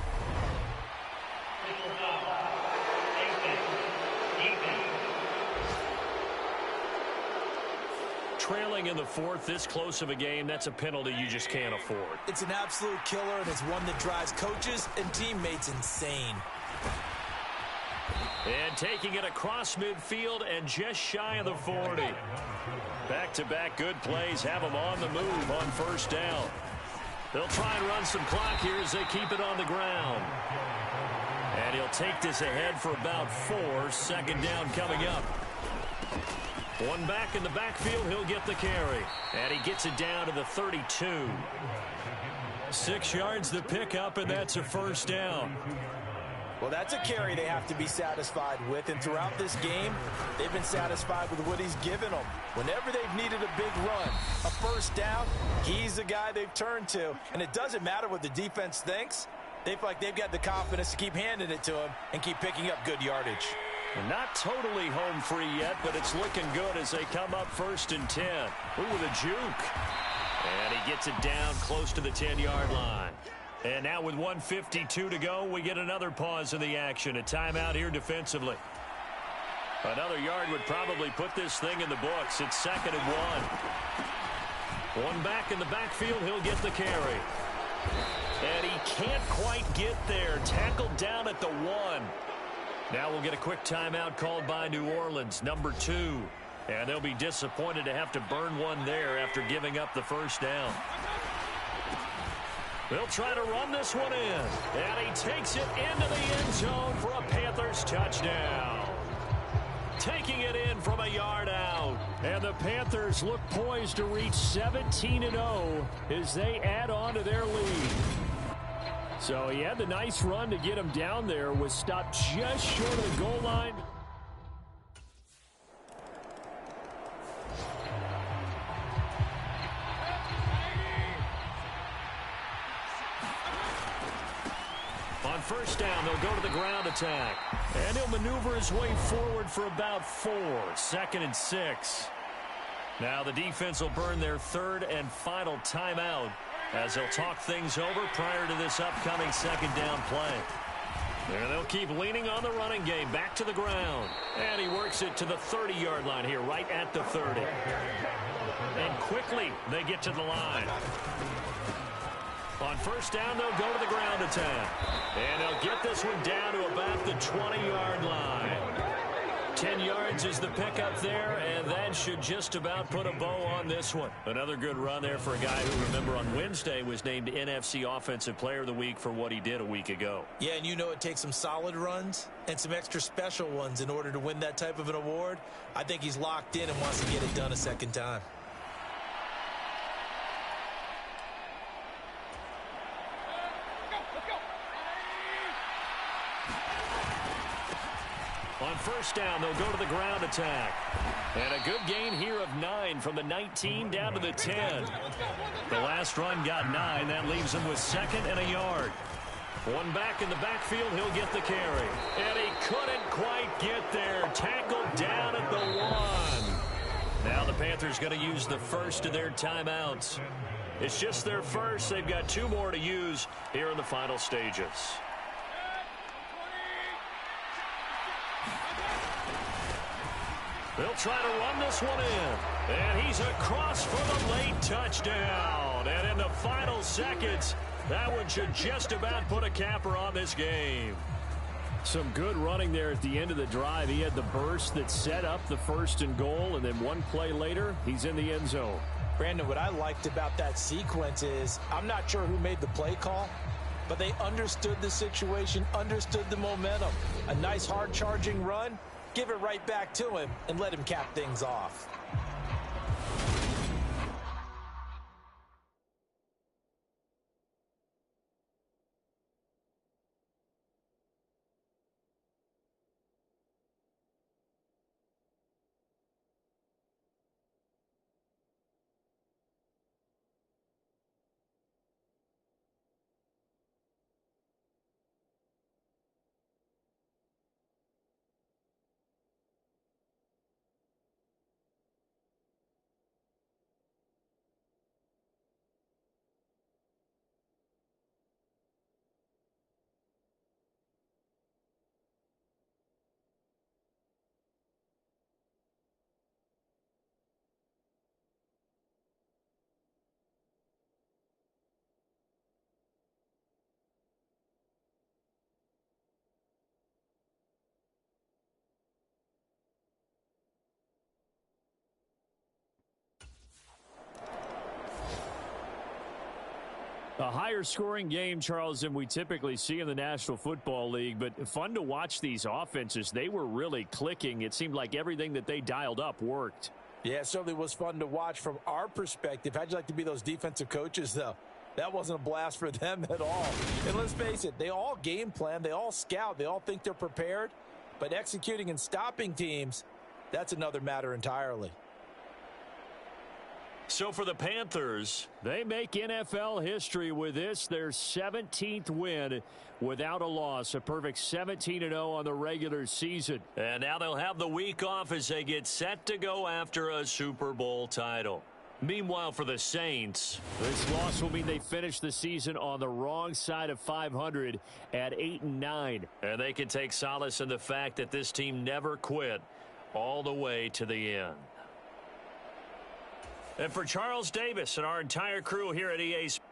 Trailing in the 4th, this close of a game, that's a penalty you just can't afford. It's an absolute killer, and it's one that drives coaches and teammates insane. And taking it across midfield and just shy of the 40. Back-to-back good plays have them on the move on first down. They'll try and run some clock here as they keep it on the ground. And he'll take this ahead for about 4. 2nd down coming up. One back in the backfield, he'll get the carry. And he gets it down to the 32. 6 yards the pickup, and that's a first down. Well, that's a carry they have to be satisfied with, and throughout this game, they've been satisfied with what he's given them. Whenever they've needed a big run, a first down, he's the guy they've turned to. And it doesn't matter what the defense thinks. They feel like they've got the confidence to keep handing it to him and keep picking up good yardage. Not totally home free yet, but it's looking good as they come up 1st and 10. Ooh, the juke. And he gets it down close to the 10-yard line. And now with 1:52 to go, we get another pause in the action. A timeout here defensively. Another yard would probably put this thing in the books. It's 2nd and 1. One back in the backfield, he'll get the carry. And he can't quite get there. Tackled down at the 1. Now we'll get a quick timeout called by New Orleans, number 2. And they'll be disappointed to have to burn one there after giving up the first down. They'll try to run this one in. And he takes it into the end zone for a Panthers touchdown. Taking it in from a yard out. And the Panthers look poised to reach 17-0 as they add on to their lead. So he had the nice run to get him down there, was stopped just short of the goal line. On first down, they'll go to the ground attack. And he'll maneuver his way forward for about 4. 2nd and 6. Now the defense will burn their 3rd and final timeout as they'll talk things over prior to this upcoming 2nd down play. And they'll keep leaning on the running game. Back to the ground. And he works it to the 30-yard line here, right at the 30. And quickly, they get to the line. On first down, they'll go to the ground attack. And they'll get this one down to about the 20-yard line. 10 yards is the pickup there, and that should just about put a bow on this one. Another good run there for a guy who, remember, on Wednesday was named NFC Offensive Player of the Week for what he did a week ago. Yeah, and you know it takes some solid runs and some extra special ones in order to win that type of an award. I think he's locked in and wants to get it done a second time. On first down, they'll go to the ground attack. And a good gain here of 9 from the 19 down to the 10. The last run got 9. That leaves him with 2nd and a yard. One back in the backfield, he'll get the carry. And he couldn't quite get there. Tackled down at the 1. Now the Panthers going to use the first of their timeouts. It's just their first. They've got 2 more to use here in the final stages. They'll try to run this one in. And he's across for the late touchdown. And in the final seconds, that one should just about put a capper on this game. Some good running there at the end of the drive. He had the burst that set up the 1st and goal, and then one play later, he's in the end zone. Brandon, what I liked about that sequence is I'm not sure who made the play call, but they understood the situation, understood the momentum. A nice hard-charging run, give it right back to him, and let him cap things off. A higher scoring game, Charles, than we typically see in the National Football League, but fun to watch these offenses. They were really clicking. It seemed like everything that they dialed up worked. Yeah, it certainly was fun to watch from our perspective. How'd you like to be those defensive coaches, though? That wasn't a blast for them at all. And let's face it, they all game plan, they all scout, they all think they're prepared, but executing and stopping teams, that's another matter entirely. So for the Panthers, they make NFL history with this, their 17th win without a loss, a perfect 17-0 on the regular season. And now they'll have the week off as they get set to go after a Super Bowl title. Meanwhile, for the Saints, this loss will mean they finish the season on the wrong side of 500 at 8-9. And they can take solace in the fact that this team never quit all the way to the end. And for Charles Davis and our entire crew here at EA Sports,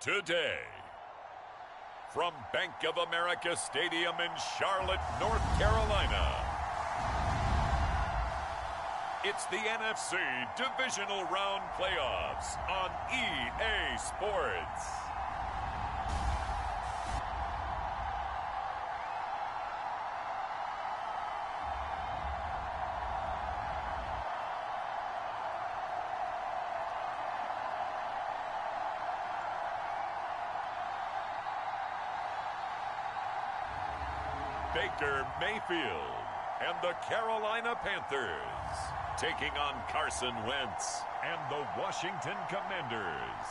today. From Bank of America Stadium in Charlotte, North Carolina, it's the NFC Divisional Round Playoffs on EA Sports. Baker Mayfield and the Carolina Panthers taking on Carson Wentz and the Washington Commanders.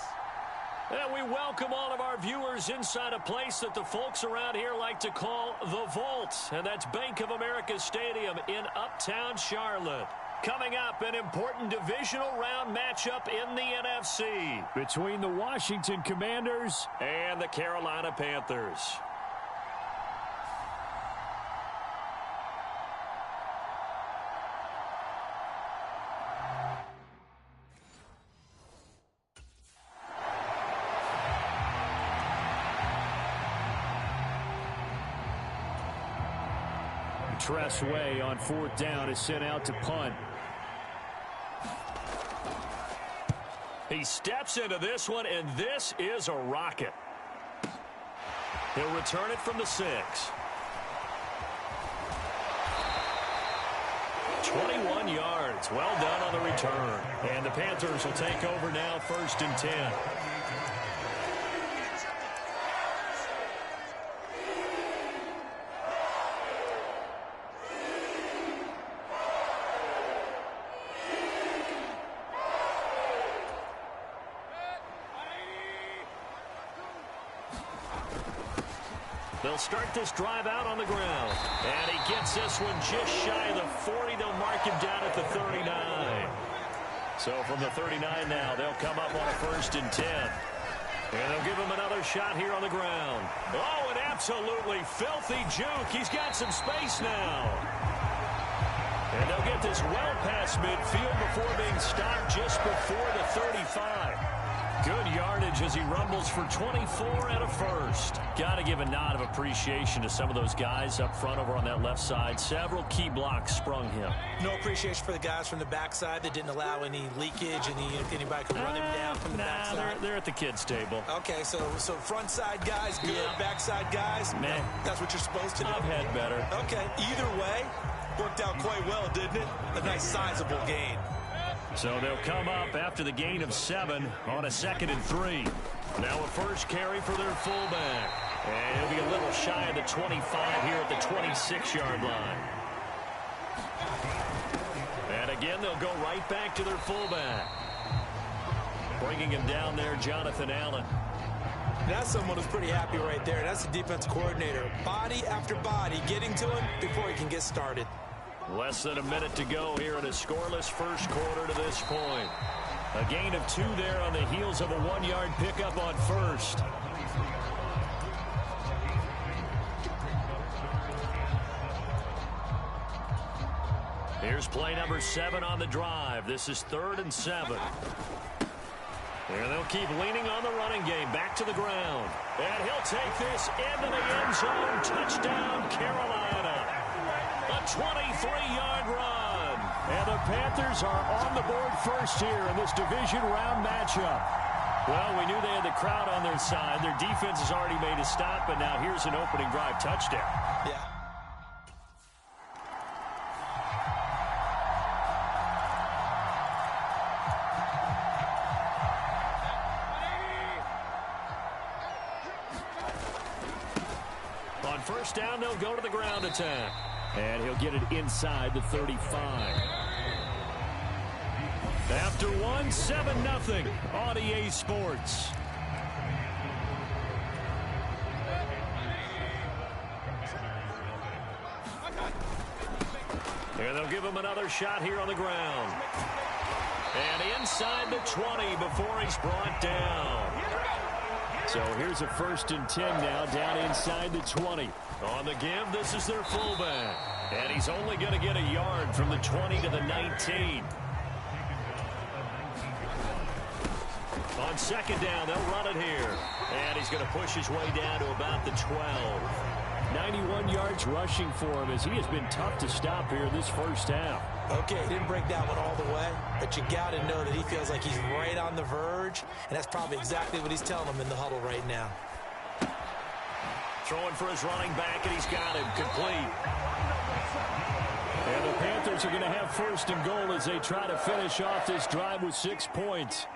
And we welcome all of our viewers inside a place that the folks around here like to call the Vault. And that's Bank of America Stadium in Uptown Charlotte. Coming up, an important divisional round matchup in the NFC between the Washington Commanders and the Carolina Panthers. Tressway on 4th down is sent out to punt. He steps into this one, and this is a rocket. He'll return it from the 6. 21 yards. Well done on the return. And the Panthers will take over now, 1st and 10. They'll start this drive out on the ground. And he gets this one just shy of the 40. They'll mark him down at the 39. So from the 39 now, they'll come up on a 1st and 10. And they'll give him another shot here on the ground. Oh, an absolutely filthy juke. He's got some space now. And they'll get this well past midfield before being stopped just before the 35. Good yardage as he rumbles for 24 and a 1st. Got to give a nod of appreciation to some of those guys up front over on that left side. Several key blocks sprung him. No appreciation for the guys from the backside that didn't allow any leakage, if anybody could run him down from the backside. They're at the kids' table. Okay, so front side guys, good. Yeah. Backside guys, man, that's what you're supposed to do. I've had better. Okay, either way, worked out quite well, didn't it? A nice sizable gain. So they'll come up after the gain of 7 on a 2nd and 3. Now a first carry for their fullback. And he'll be a little shy of the 25 here at the 26-yard line. And again, they'll go right back to their fullback. Bringing him down there, Jonathan Allen. That's someone who's pretty happy right there. That's the defense coordinator. Body after body getting to him before he can get started. Less than a minute to go here in a scoreless first quarter to this point. A gain of 2 there on the heels of a 1-yard pickup on 1st. Here's play number 7 on the drive. This is 3rd and 7. And they'll keep leaning on the running game. Back to the ground. And he'll take this into the end zone. Touchdown, Carolina. A 23-yard run. And the Panthers are on the board first here in this division round matchup. Well, we knew they had the crowd on their side. Their defense has already made a stop, and now here's an opening drive touchdown. Yeah. On 1st down, they'll go to the ground attack. And he'll get it inside the 35. After 1, 7-0 on EA Sports. And they'll give him another shot here on the ground. And inside the 20 before he's brought down. So here's a 1st and 10 now down inside the 20. On the give, this is their fullback. And he's only going to get a yard from the 20 to the 19. On second down, they'll run it here. And he's going to push his way down to about the 12. 91 yards rushing for him as he has been tough to stop here this first half. Okay, he didn't break that one all the way, but you got to know that he feels like he's right on the verge, and that's probably exactly what he's telling them in the huddle right now. Throwing for his running back, and he's got him complete. And the Panthers are going to have first and goal as they try to finish off this drive with 6 points.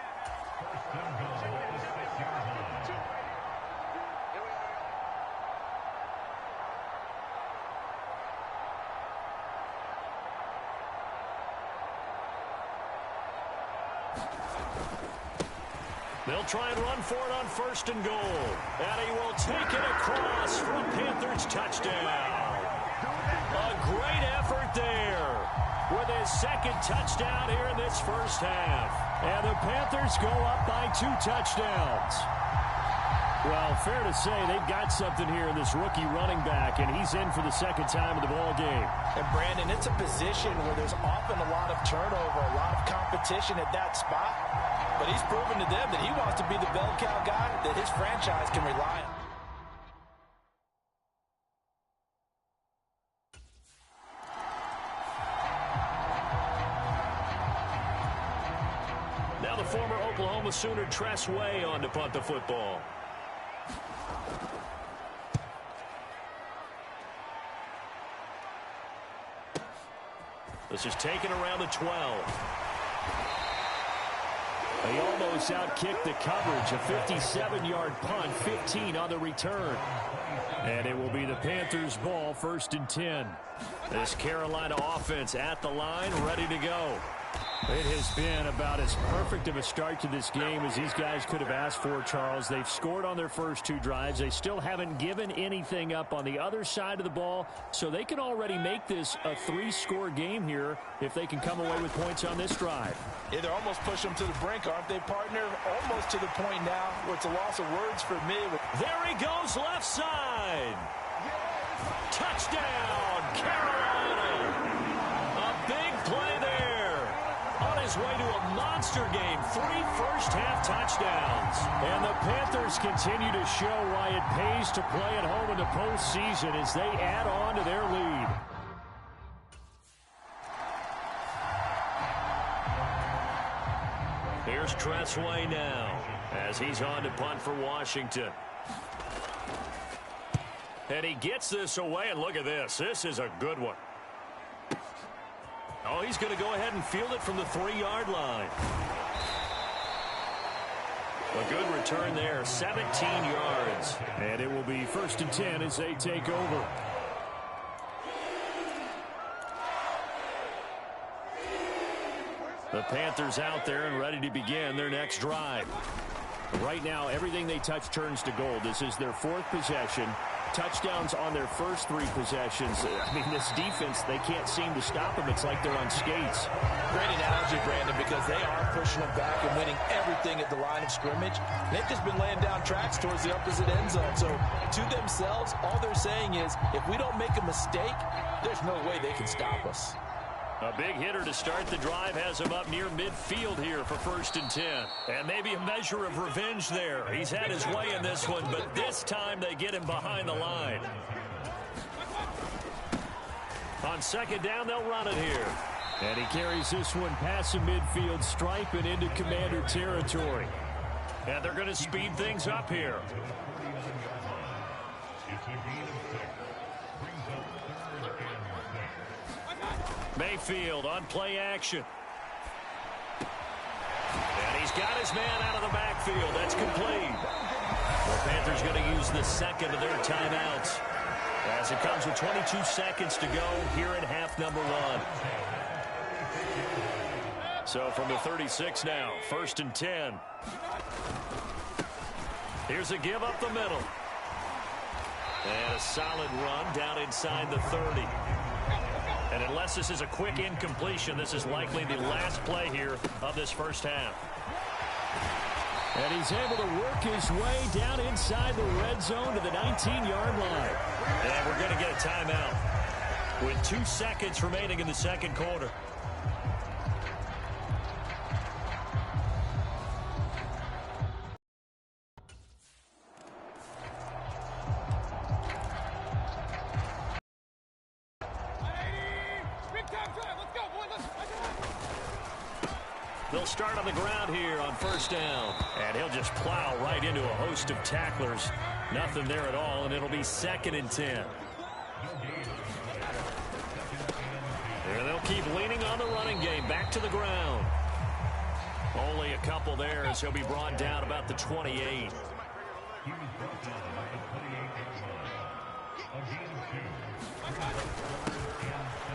They'll try and run for it on first and goal. And he will take it across for a Panthers touchdown. A great effort there with his second touchdown here in this first half. And the Panthers go up by 2 touchdowns. Well, fair to say they've got something here in this rookie running back, and he's in for the second time in the ball game. And, Brandon, it's a position where there's often a lot of turnover, a lot of competition at that spot. But he's proven to them that he wants to be the bell cow guy that his franchise can rely on. Now the former Oklahoma Sooner Tress Way on to punt the football. This is taken around the 12. They almost outkicked the coverage. A 57-yard punt, 15 on the return. And it will be the Panthers' ball, 1st and 10. This Carolina offense at the line, ready to go. It has been about as perfect of a start to this game as these guys could have asked for, Charles. They've scored on their first 2 drives. They still haven't given anything up on the other side of the ball, so they can already make this a 3-score game here if they can come away with points on this drive. Yeah, they're almost pushing them to the brink, aren't they, partner? Almost to the point now where it's a loss of words for me. There he goes, left side. Touchdown, Carolina. A big play there. On his way to a monster game, 3 first-half touchdowns. And the Panthers continue to show why it pays to play at home in the postseason as they add on to their lead. Here's Tress Way now as he's on to punt for Washington. And he gets this away, and look at this. This is a good one. Oh, he's going to go ahead and field it from the 3-yard line. A good return there, 17 yards. And it will be 1st and 10 as they take over. The Panthers out there and ready to begin their next drive. Right now, everything they touch turns to gold. This is their 4th possession. Touchdowns on their first 3 possessions. I mean, this defense, they can't seem to stop them. It's like they're on skates. Great analogy, Brandon, because they are pushing them back and winning everything at the line of scrimmage. They've just been laying down tracks towards the opposite end zone. So to themselves, all they're saying is, if we don't make a mistake, there's no way they can stop us. A big hitter to start the drive has him up near midfield here for 1st and 10. And maybe a measure of revenge there. He's had his way in this one, but this time they get him behind the line. On second down, they'll run it here. And he carries this one past the midfield stripe and into Commander territory. And they're going to speed things up here. Mayfield on play action. And he's got his man out of the backfield. That's complete. The Panthers going to use the second of their timeouts as it comes with 22 seconds to go here in half number 1. So from the 36 now, 1st and 10. Here's a give up the middle. And a solid run down inside the 30. And unless this is a quick incompletion, this is likely the last play here of this first half. And he's able to work his way down inside the red zone to the 19-yard line. And we're going to get a timeout with 2 seconds remaining in the second quarter. They'll start on the ground here on first down. And he'll just plow right into a host of tacklers. Nothing there at all, and it'll be 2nd and 10. There they'll keep leaning on the running game. Back to the ground. Only a couple there as he'll be brought down about the 28.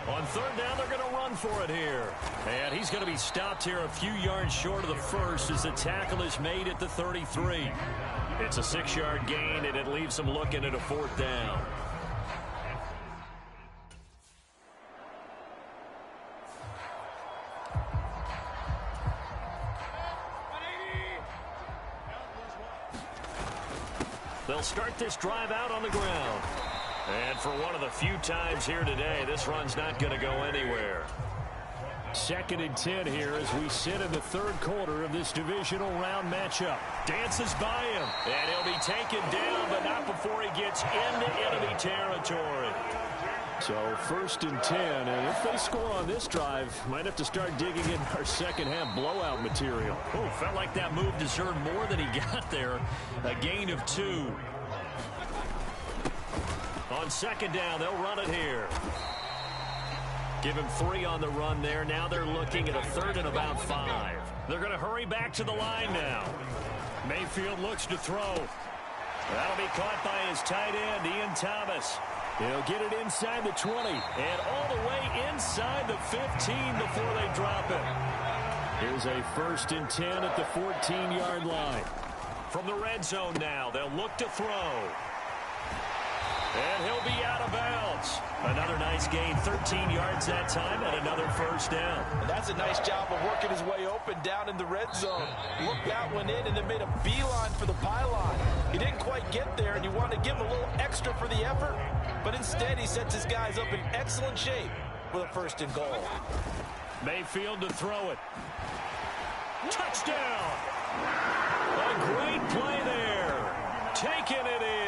On third down, they're going to run for it here. And he's going to be stopped here a few yards short of the first as the tackle is made at the 33. It's a 6-yard gain, and it leaves them looking at a 4th down. They'll start this drive out on the ground. And for one of the few times here today, this run's not going to go anywhere. 2nd and 10 here as we sit in the 3rd quarter of this divisional round matchup. Dances by him, and he'll be taken down, but not before he gets into enemy territory. So 1st and 10, and if they score on this drive, might have to start digging in our second-half blowout material. Oh, felt like that move deserved more than he got there. A gain of 2. On 2nd down, they'll run it here. Give him 3 on the run there. Now they're looking at a 3rd and about 5. They're going to hurry back to the line now. Mayfield looks to throw. That'll be caught by his tight end, Ian Thomas. He'll get it inside the 20 and all the way inside the 15 before they drop it. Here's a 1st and 10 at the 14-yard line. From the red zone now, they'll look to throw. And he'll be out of bounds. Another nice gain, 13 yards that time, and another 1st down. And that's a nice job of working his way open down in the red zone. Looked out, went in, and then made a beeline for the pylon. He didn't quite get there, and you want to give him a little extra for the effort, but instead he sets his guys up in excellent shape with a 1st and goal. Mayfield to throw it. Touchdown! A great play there. Taking it in.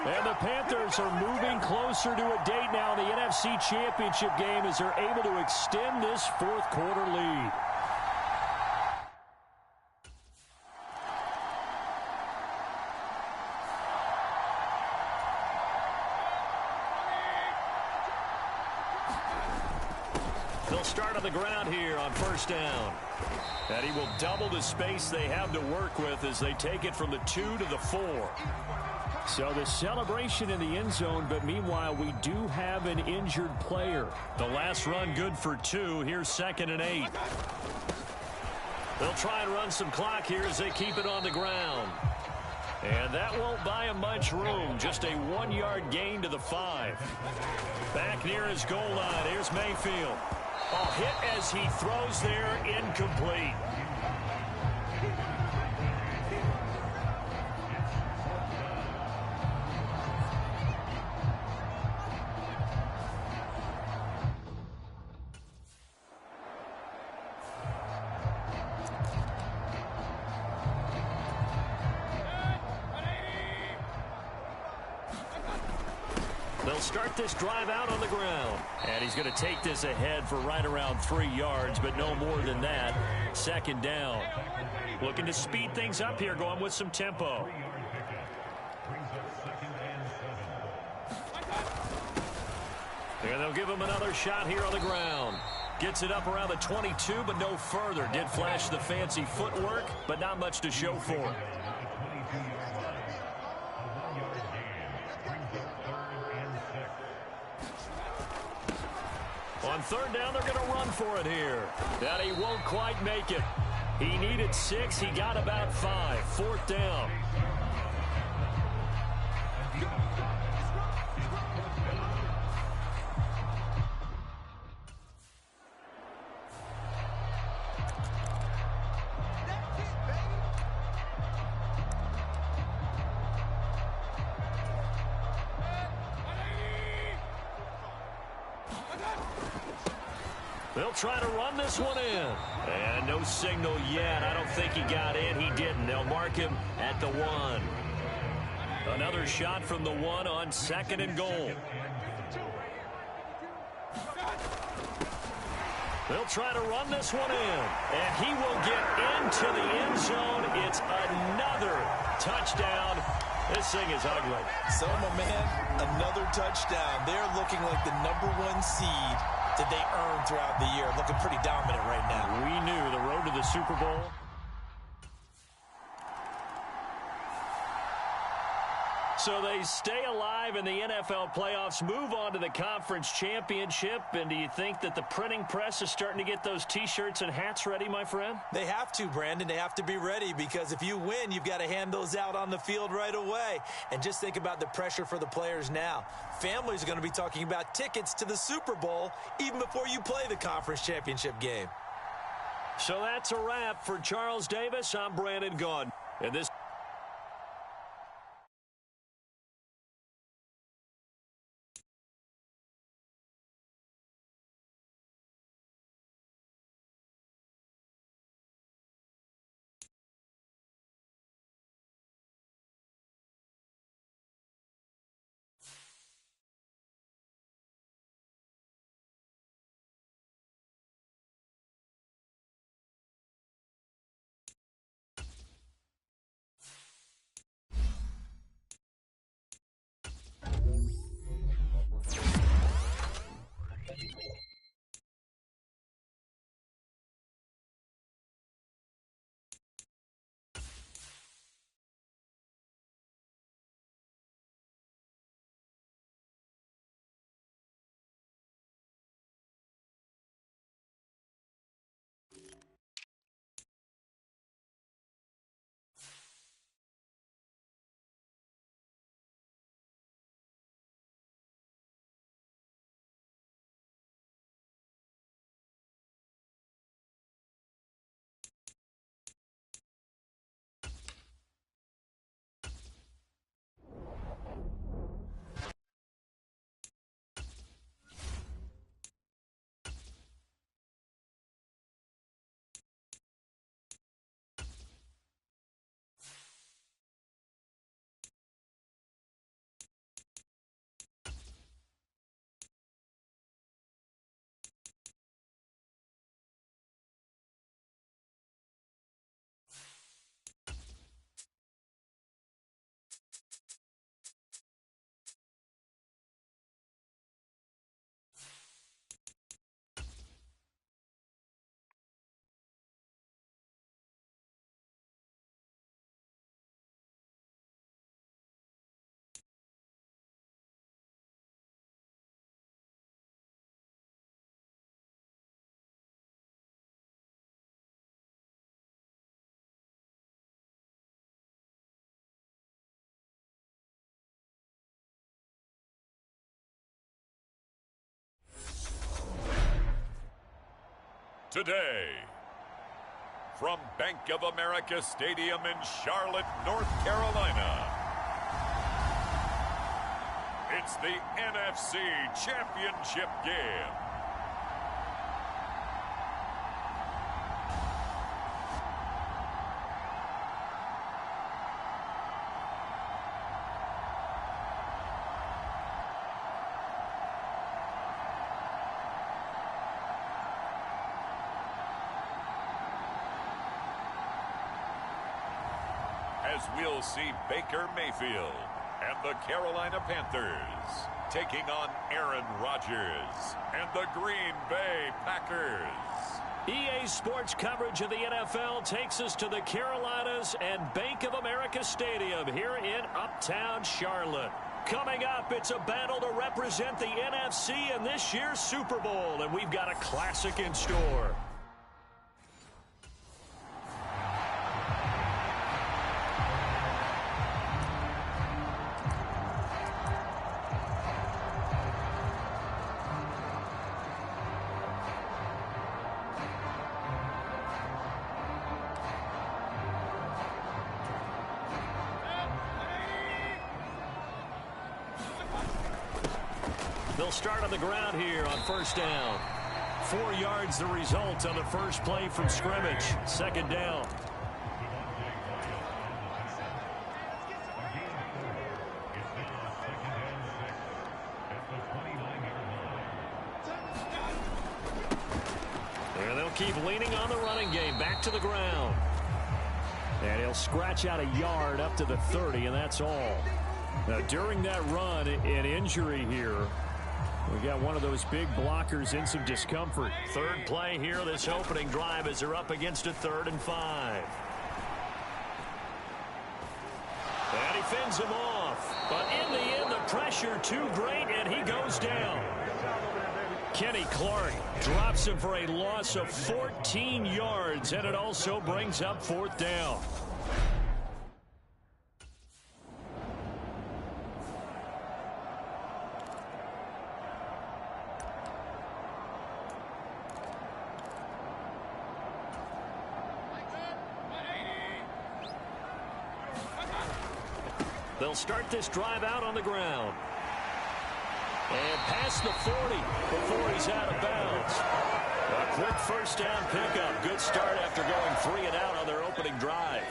And the Panthers are moving closer to a date now in the NFC Championship game as they're able to extend this 4th quarter lead. They'll start on the ground here on 1st down. And he will double the space they have to work with as they take it from the 2 to the 4. So the celebration in the end zone, but meanwhile, we do have an injured player. The last run good for 2. Here's 2nd and 8. They'll try and run some clock here as they keep it on the ground. And that won't buy him much room. Just a 1-yard gain to the 5. Back near his goal line. Here's Mayfield. A hit as he throws there, incomplete. They'll start this drive out on the ground. And he's going to take this ahead for right around 3 yards, but no more than that. 2nd down. Looking to speed things up here, going with some tempo. And they'll give him another shot here on the ground. Gets it up around the 22, but no further. Did flash the fancy footwork, but not much to show for it. On 3rd down, they're going to run for it here. And he won't quite make it. He needed 6. He got about 5. 4th down. They'll try to run this one in. And no signal yet. I don't think he got in. He didn't. They'll mark him at the 1. Another shot from the 1 on 2nd and goal. They'll try to run this one in. And he will get into the end zone. It's another touchdown. This thing is ugly. So, my man, another touchdown. They're looking like the #1 seed that they earned throughout the year. Looking pretty dominant right now. We knew the road to the Super Bowl. So they stay alive in the NFL playoffs, move on to the conference championship. And do you think that the printing press is starting to get those T-shirts and hats ready, my friend? They have to, Brandon. They have to be ready because if you win, you've got to hand those out on the field right away. And just think about the pressure for the players now. Families are going to be talking about tickets to the Super Bowl even before you play the conference championship game. So that's a wrap for Charles Davis. I'm Brandon Gaudin. And this Today, from Bank of America Stadium in Charlotte, North Carolina, it's the NFC Championship game. As we'll see Baker Mayfield and the Carolina Panthers taking on Aaron Rodgers and the Green Bay Packers. EA Sports coverage of the NFL takes us to the Carolinas and Bank of America Stadium here in Uptown Charlotte. Coming up, it's a battle to represent the NFC in this year's Super Bowl, and we've got a classic in store. They'll start on the ground here on first down. 4 yards the result on the first play from scrimmage. Second down. And they'll keep leaning on the running game. Back to the ground. And he'll scratch out a yard up to the 30, and that's all. Now, during that run, an injury here. We got one of those big blockers in some discomfort. Third play here, this opening drive, as they're up against a 3rd and 5. And he fends him off. But in the end, the pressure too great, and he goes down. Kenny Clark drops him for a loss of 14 yards, and it also brings up 4th down. They'll start this drive out on the ground. And past the 40 before he's out of bounds. A quick first down pickup. Good start after going 3 and out on their opening drive.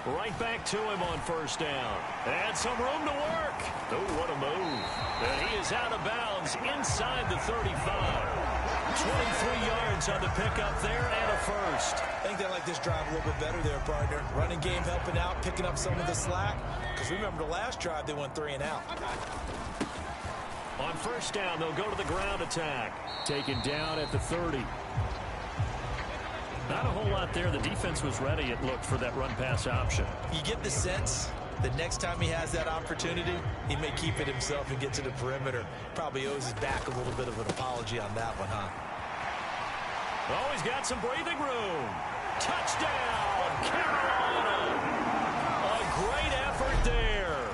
Right back to him on first down. And some room to work. Oh, what a move. And he is out of bounds inside the 35. 23 yards on the pickup there and a first. I think they like this drive a little bit better there, partner. Running game helping out, picking up some of the slack. Because remember the last drive, they went 3 and out. On first down, they'll go to the ground attack. Taken down at the 30. Not a whole lot there. The defense was ready, it looked, for that run-pass option. You get the sense that next time he has that opportunity, he may keep it himself and get to the perimeter. Probably owes his back a little bit of an apology on that one, huh? Oh, he's got some breathing room. Touchdown, Carolina. A great effort there.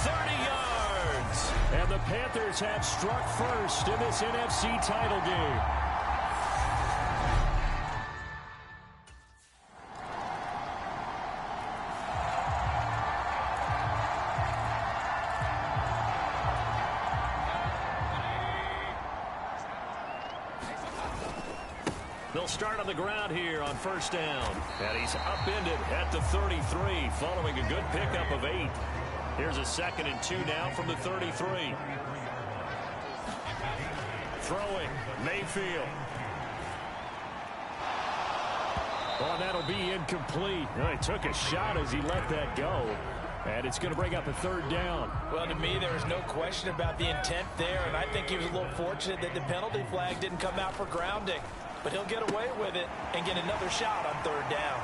30 yards. And the Panthers have struck first in this NFC title game. They'll start on the ground here on first down. And he's upended at the 33 following a good pickup of 8. Here's a 2nd and 2 now from the 33. Throwing, Mayfield. Oh, that'll be incomplete. Oh, he took a shot as he let that go. And it's going to bring up a 3rd down. Well, to me, there was no question about the intent there, and I think he was a little fortunate that the penalty flag didn't come out for grounding. But he'll get away with it and get another shot on 3rd down.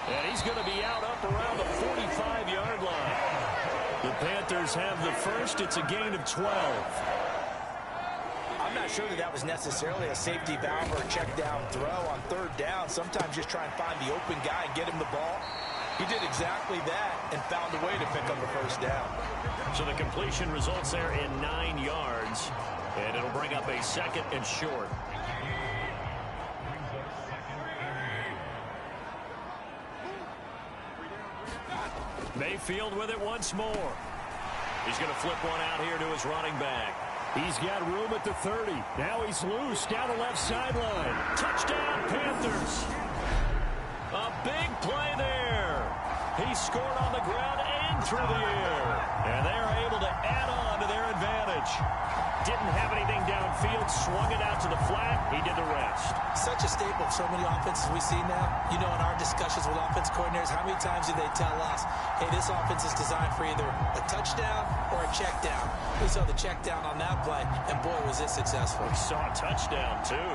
And he's going to be out up around the 45-yard line. The Panthers have the first. It's a gain of 12. I'm not sure that was necessarily a safety valve or a check down throw on 3rd down. Sometimes just try and find the open guy and get him the ball. He did exactly that and found a way to pick up the first down. So the completion results there in 9 yards. And it'll bring up a 2nd and short. Mayfield with it once more. He's going to flip one out here to his running back. He's got room at the 30. Now he's loose down the left sideline. Touchdown, Panthers. A big play there. He scored on the ground and through the air. And they are able to add on to their advantage. Didn't have anything downfield, swung it out to the flat. He did the rest. Such a staple of so many offenses we see now. You know, in our discussions with offense coordinators, how many times do they tell us, hey, this offense is designed for either a touchdown or a check down? We saw the check down on that play, and boy, was it successful. We saw a touchdown, too.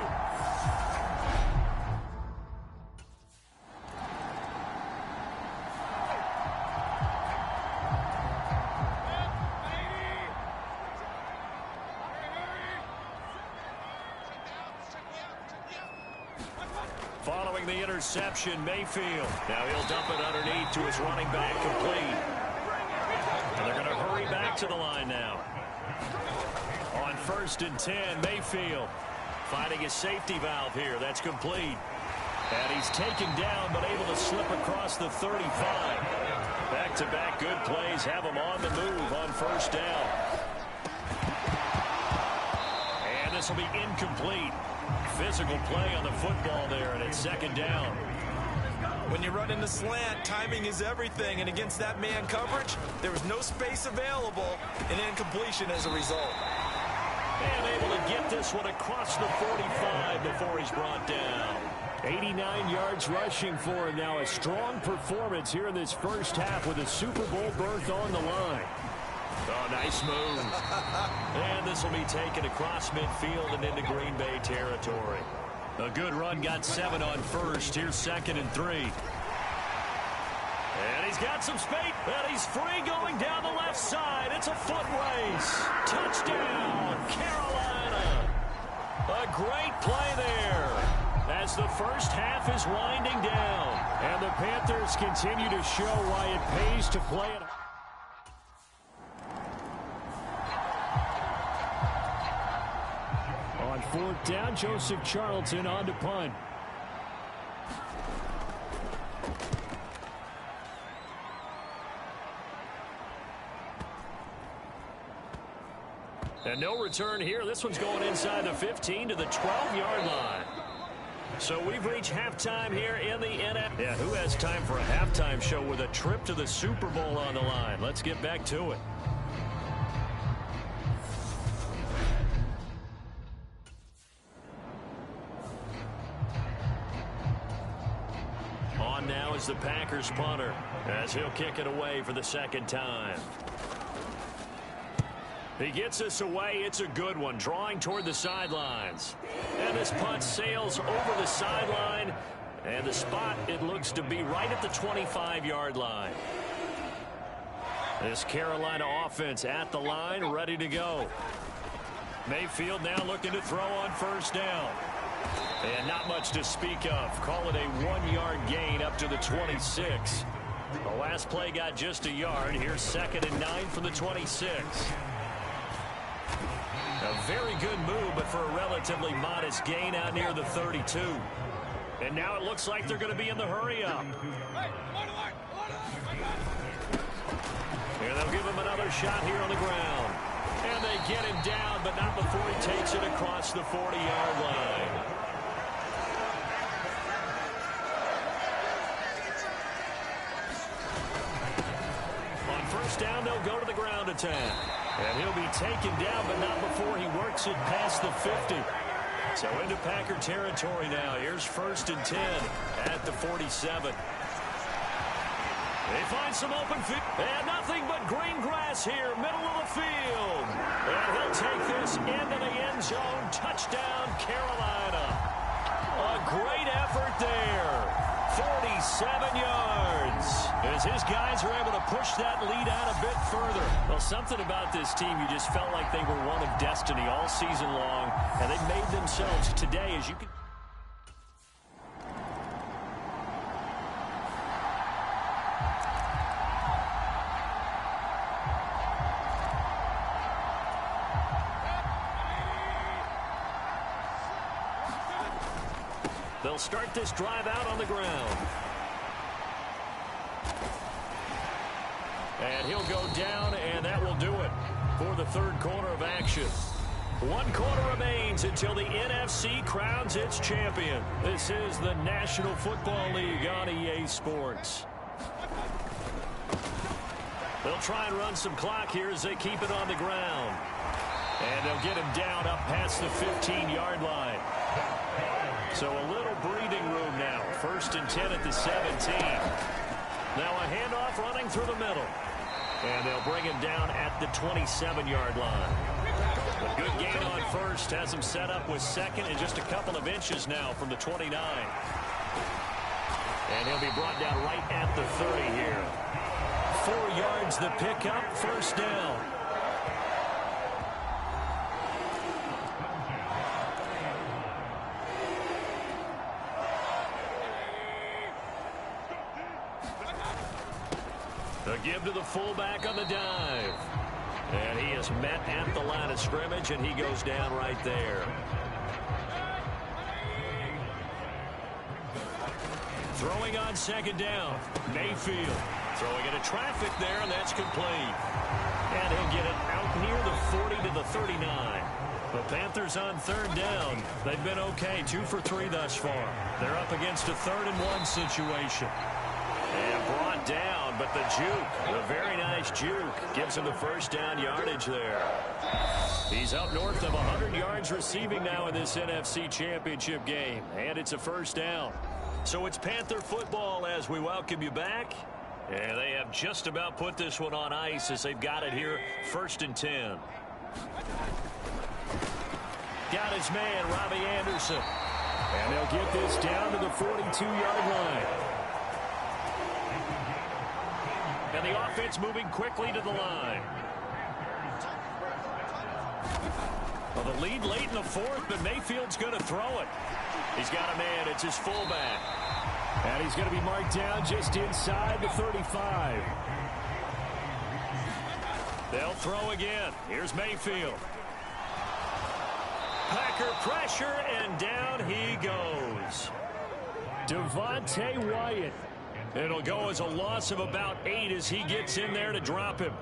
Following the interception, Mayfield. Now he'll dump it underneath to his running back, complete. And they're going to hurry back to the line now. On 1st and 10, Mayfield finding a safety valve here. That's complete. And he's taken down, but able to slip across the 35. Back-to-back good plays have him on the move on first down. And this will be incomplete. Physical play on the football there, and it's 2nd down. When you run in the slant, timing is everything, and against that man coverage, there was no space available, and incompletion as a result. And this one across the 45 before he's brought down. 89 yards rushing for him now. A strong performance here in this first half with a Super Bowl berth on the line. Oh, nice move. And this will be taken across midfield and into Green Bay territory. A good run, got 7 on first. Here's 2nd and 3. And he's got some space. And he's free going down the left side. It's a foot race. Touchdown, Carolina. A great play there as the first half is winding down. And the Panthers continue to show why it pays to play it. On 4th down, Joseph Charlton on to punt. And no return here. This one's going inside the 15 to the 12-yard line. So we've reached halftime here in the NFL. Yeah, who has time for a halftime show with a trip to the Super Bowl on the line? Let's get back to it. On now is the Packers punter as he'll kick it away for the 2nd time. He gets us away. It's a good one, drawing toward the sidelines. And this punt sails over the sideline. And the spot, it looks to be right at the 25-yard line. This Carolina offense at the line, ready to go. Mayfield now looking to throw on 1st down. And not much to speak of. Call it a 1-yard gain up to the 26. The last play got just a yard. Here's 2nd and 9 from the 26. A very good move, but for a relatively modest gain out near the 32. And now it looks like they're going to be in the hurry-up. And they'll give him another shot here on the ground. And they get him down, but not before he takes it across the 40-yard line. On 1st down, they'll go to the ground attack. And he'll be taken down, but not before he works it past the 50. So into Packer territory now. Here's 1st and 10 at the 47. They find some open field. And nothing but green grass here, middle of the field. And he'll take this into the end zone. Touchdown, Carolina. A great effort there. 47 yards as his guys are able to push that lead out a bit further. Well, something about this team, you just felt like they were one of destiny all season long, and they made themselves today, as you can. They'll start this drive out on the ground. And he'll go down, and that will do it for the 3rd quarter of action. 1 quarter remains until the NFC crowns its champion. This is the National Football League on EA Sports. They'll try and run some clock here as they keep it on the ground. And they'll get him down up past the 15-yard line. So a little breathing room now. 1st and 10 at the 17. Now a handoff running through the middle. And they'll bring him down at the 27-yard line. A good gain on 1st has him set up with 2nd and just a couple of inches now from the 29. And he'll be brought down right at the 30 here. 4 yards the pickup, 1st down. A give to the fullback on the dive. And he is met at the line of scrimmage, and he goes down right there. Throwing on 2nd down. Mayfield throwing into traffic there, and that's complete. And he'll get it out near the 40 to the 39. The Panthers on 3rd down. They've been okay, 2 for 3 thus far. They're up against a 3rd and 1 situation. And brought down, but the juke, a very nice juke, gives him the 1st down yardage there. He's up north of 100 yards. yards receiving now in this NFC Championship game, and it's a first down. So it's Panther football as we welcome you back. And they have just about put this one on ice as they've got it here, 1st and 10. Got his man, Robbie Anderson. And they'll get this down to the 42-yard line. And the offense moving quickly to the line. Well, the lead late in the 4th, but Mayfield's going to throw it. He's got a man. It's his fullback. And he's going to be marked down just inside the 35. They'll throw again. Here's Mayfield. Packer pressure, and down he goes. Devontae Wyatt. It'll go as a loss of about 8 as he gets in there to drop him.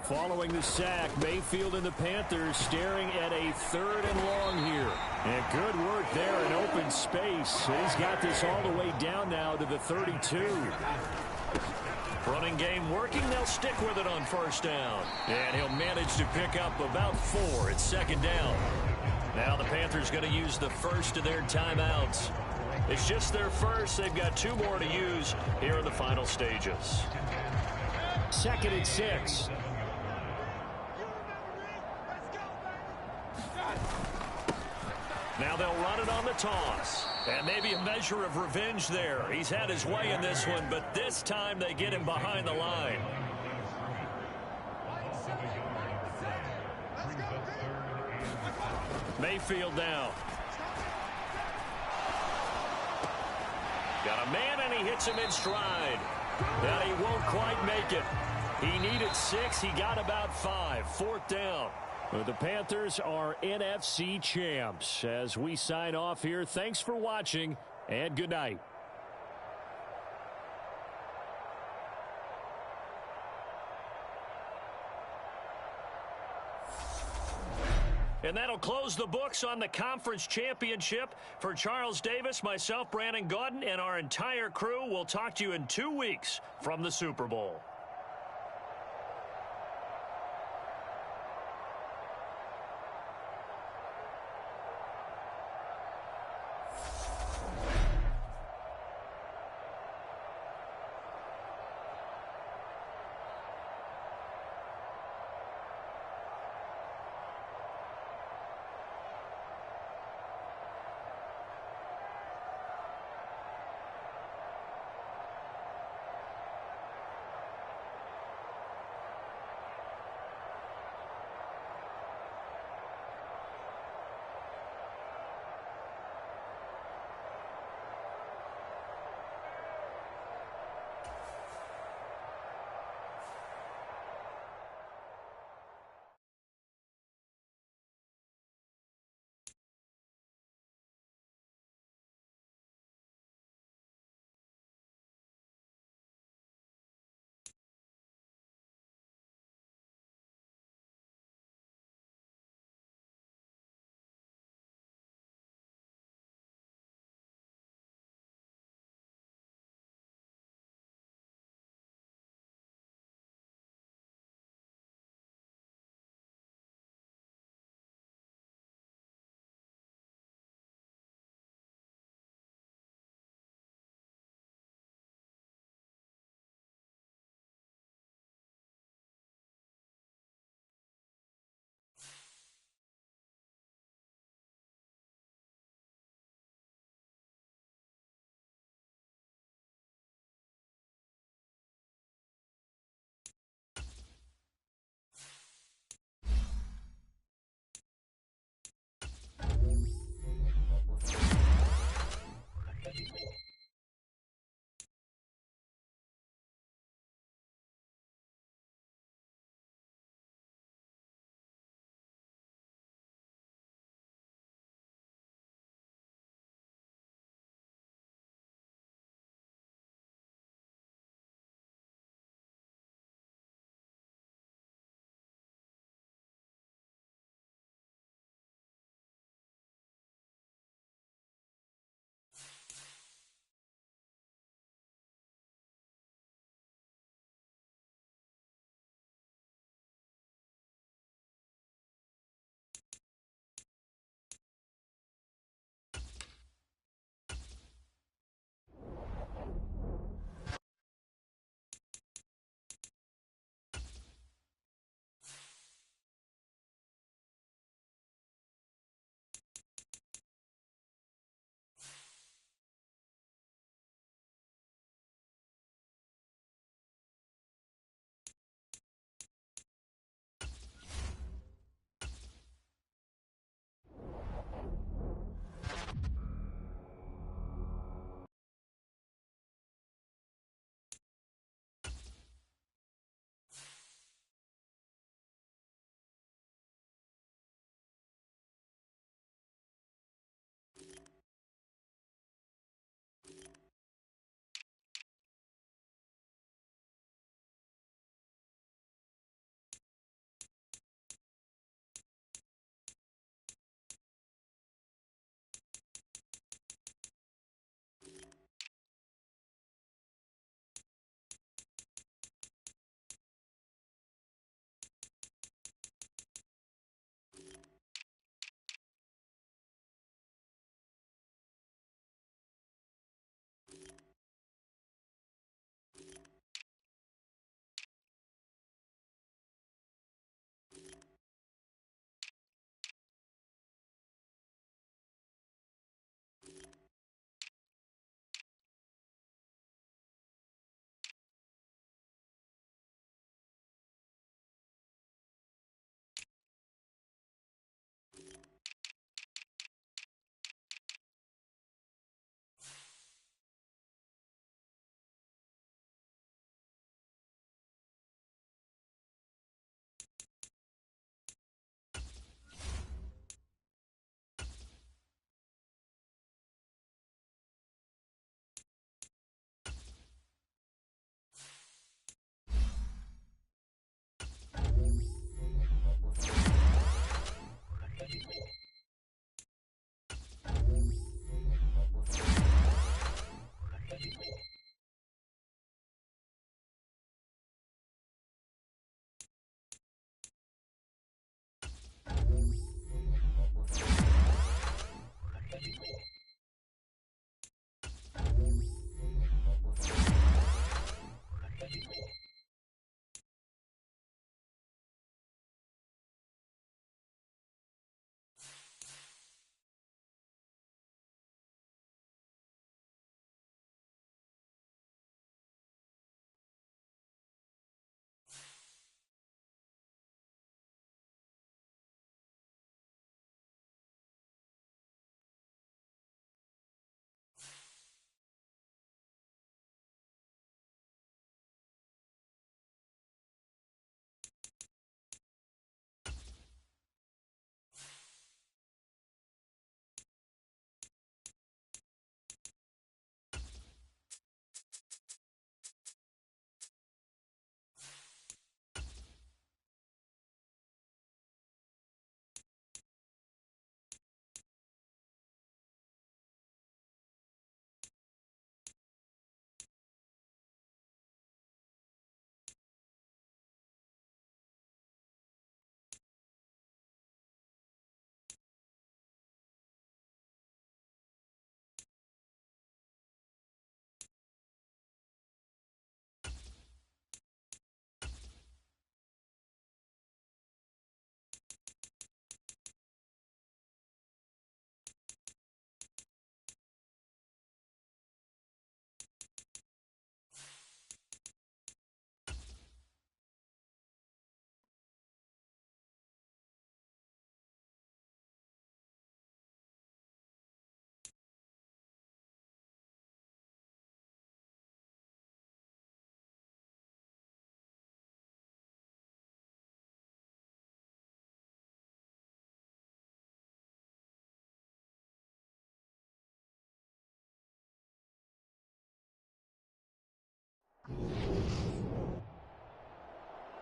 Following the sack, Mayfield and the Panthers staring at a 3rd and long here. And good work there in open space. He's got this all the way down now to the 32. Running game working. They'll stick with it on 1st down. And he'll manage to pick up about 4 at 2nd down. Now the Panthers going to use the first of their timeouts. It's just their first. They've got 2 more to use here in the final stages. 2nd and 6. Now they'll run it on the toss. And maybe a measure of revenge there. He's had his way in this one, but this time they get him behind the line. Mayfield down. Got a man, and he hits him in stride. And he won't quite make it. He needed 6. He got about 5. 4th down. The Panthers are NFC champs. As we sign off here, thanks for watching, and good night. And that'll close the books on the conference championship. For Charles Davis, myself, Brandon Gaudin, and our entire crew, we'll talk to you in 2 weeks from the Super Bowl.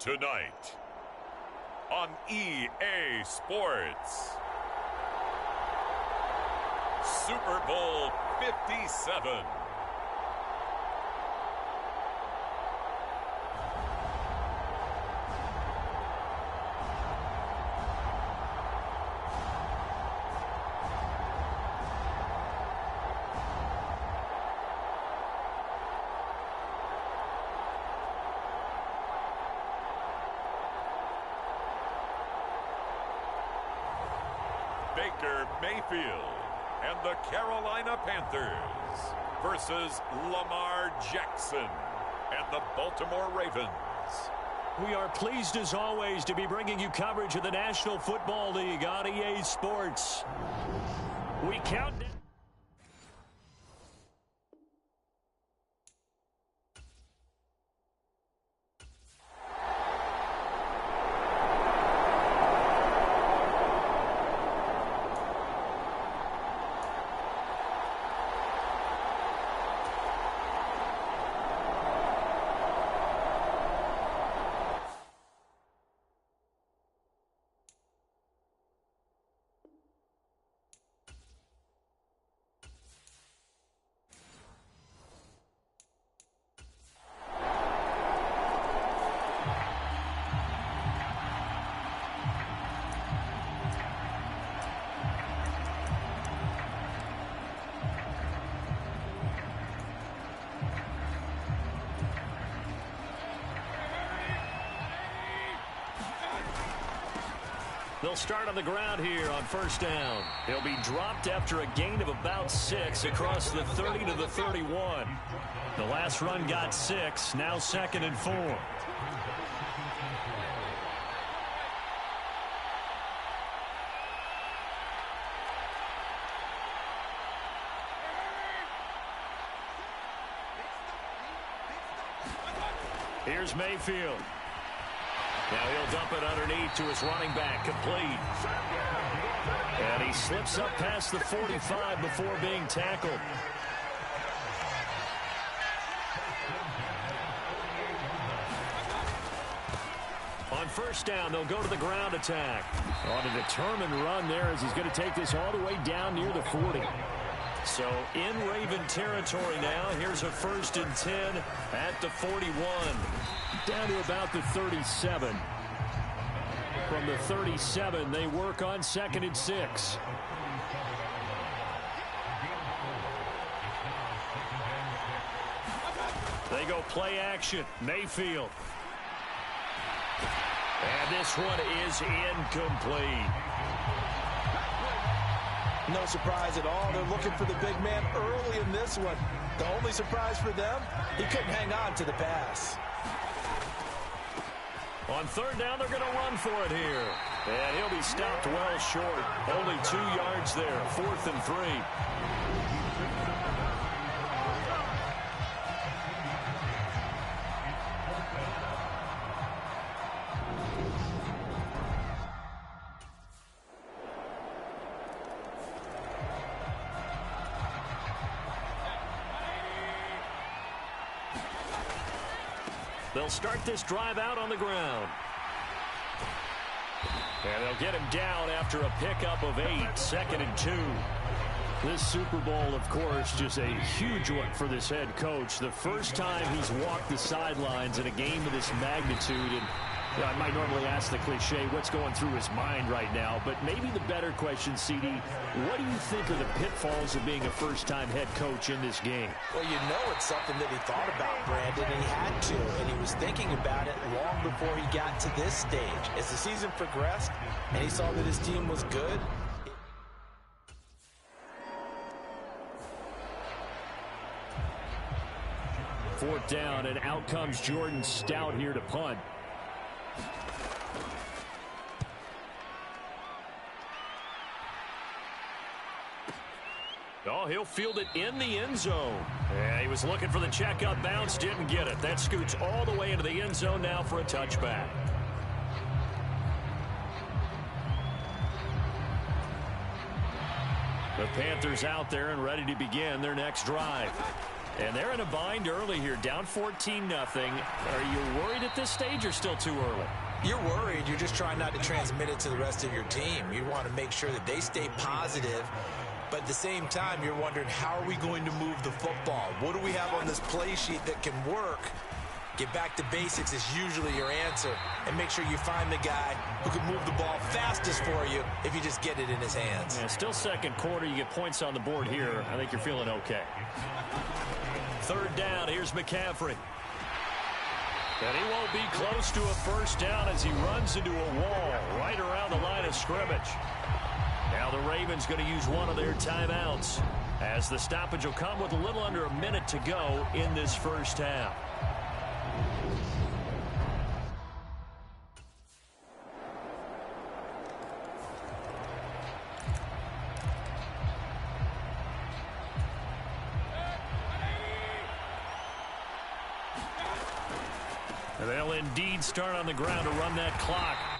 Tonight on EA Sports, Super Bowl 57. Baker Mayfield and the Carolina Panthers versus Lamar Jackson and the Baltimore Ravens. We are pleased as always to be bringing you coverage of the National Football League on EA Sports. We count down. They'll start on the ground here on first down. He'll be dropped after a gain of about 6 across the 30 to the 31. The last run got 6, now 2nd and 4. Here's Mayfield. Now he'll dump it underneath to his running back, complete. And he slips up past the 45 before being tackled. On first down, they'll go to the ground attack. On a determined run there as he's going to take this all the way down near the 40. So in Raven territory now. Here's a 1st and 10 at the 41. Down to about the 37. From the 37, they work on 2nd and 6. They go play action. Mayfield. And this one is incomplete. No surprise at all. They're looking for the big man early in this one. The only surprise for them, he couldn't hang on to the pass. On third down, they're going to run for it here. And he'll be stopped well short. Only 2 yards there. 4th and 3. They'll start this drive out on the ground. And they'll get him down after a pickup of 8, 2nd and 2. This Super Bowl, of course, just a huge one for this head coach. The first time he's walked the sidelines in a game of this magnitude. And I might normally ask the cliche, what's going through his mind right now? But maybe the better question, CD, what do you think are the pitfalls of being a first-time head coach in this game? Well, you know it's something that he thought about, Brandon, and he had to. And he was thinking about it long before he got to this stage. As the season progressed and he saw that his team was good, fourth down, and out comes Jordan Stout here to punt. Oh, he'll field it in the end zone. Yeah, he was looking for the checkup bounce, didn't get it. That scoots all the way into the end zone now for a touchback. The Panthers out there and ready to begin their next drive. And they're in a bind early here, down 14-0. Are you worried at this stage or still too early? You're worried. You're just trying not to transmit it to the rest of your team. You want to make sure that they stay positive. But at the same time, you're wondering, how are we going to move the football? What do we have on this play sheet that can work? Get back to basics is usually your answer. And make sure you find the guy who can move the ball fastest for you if you just get it in his hands. Yeah, still second quarter. You get points on the board here. I think you're feeling okay. Third down. Here's McCaffrey. And he won't be close to a first down as he runs into a wall right around the line of scrimmage. Now the Ravens going to use one of their timeouts as the stoppage will come with a little under a minute to go in this first half. They'll indeed start on the ground to run that clock.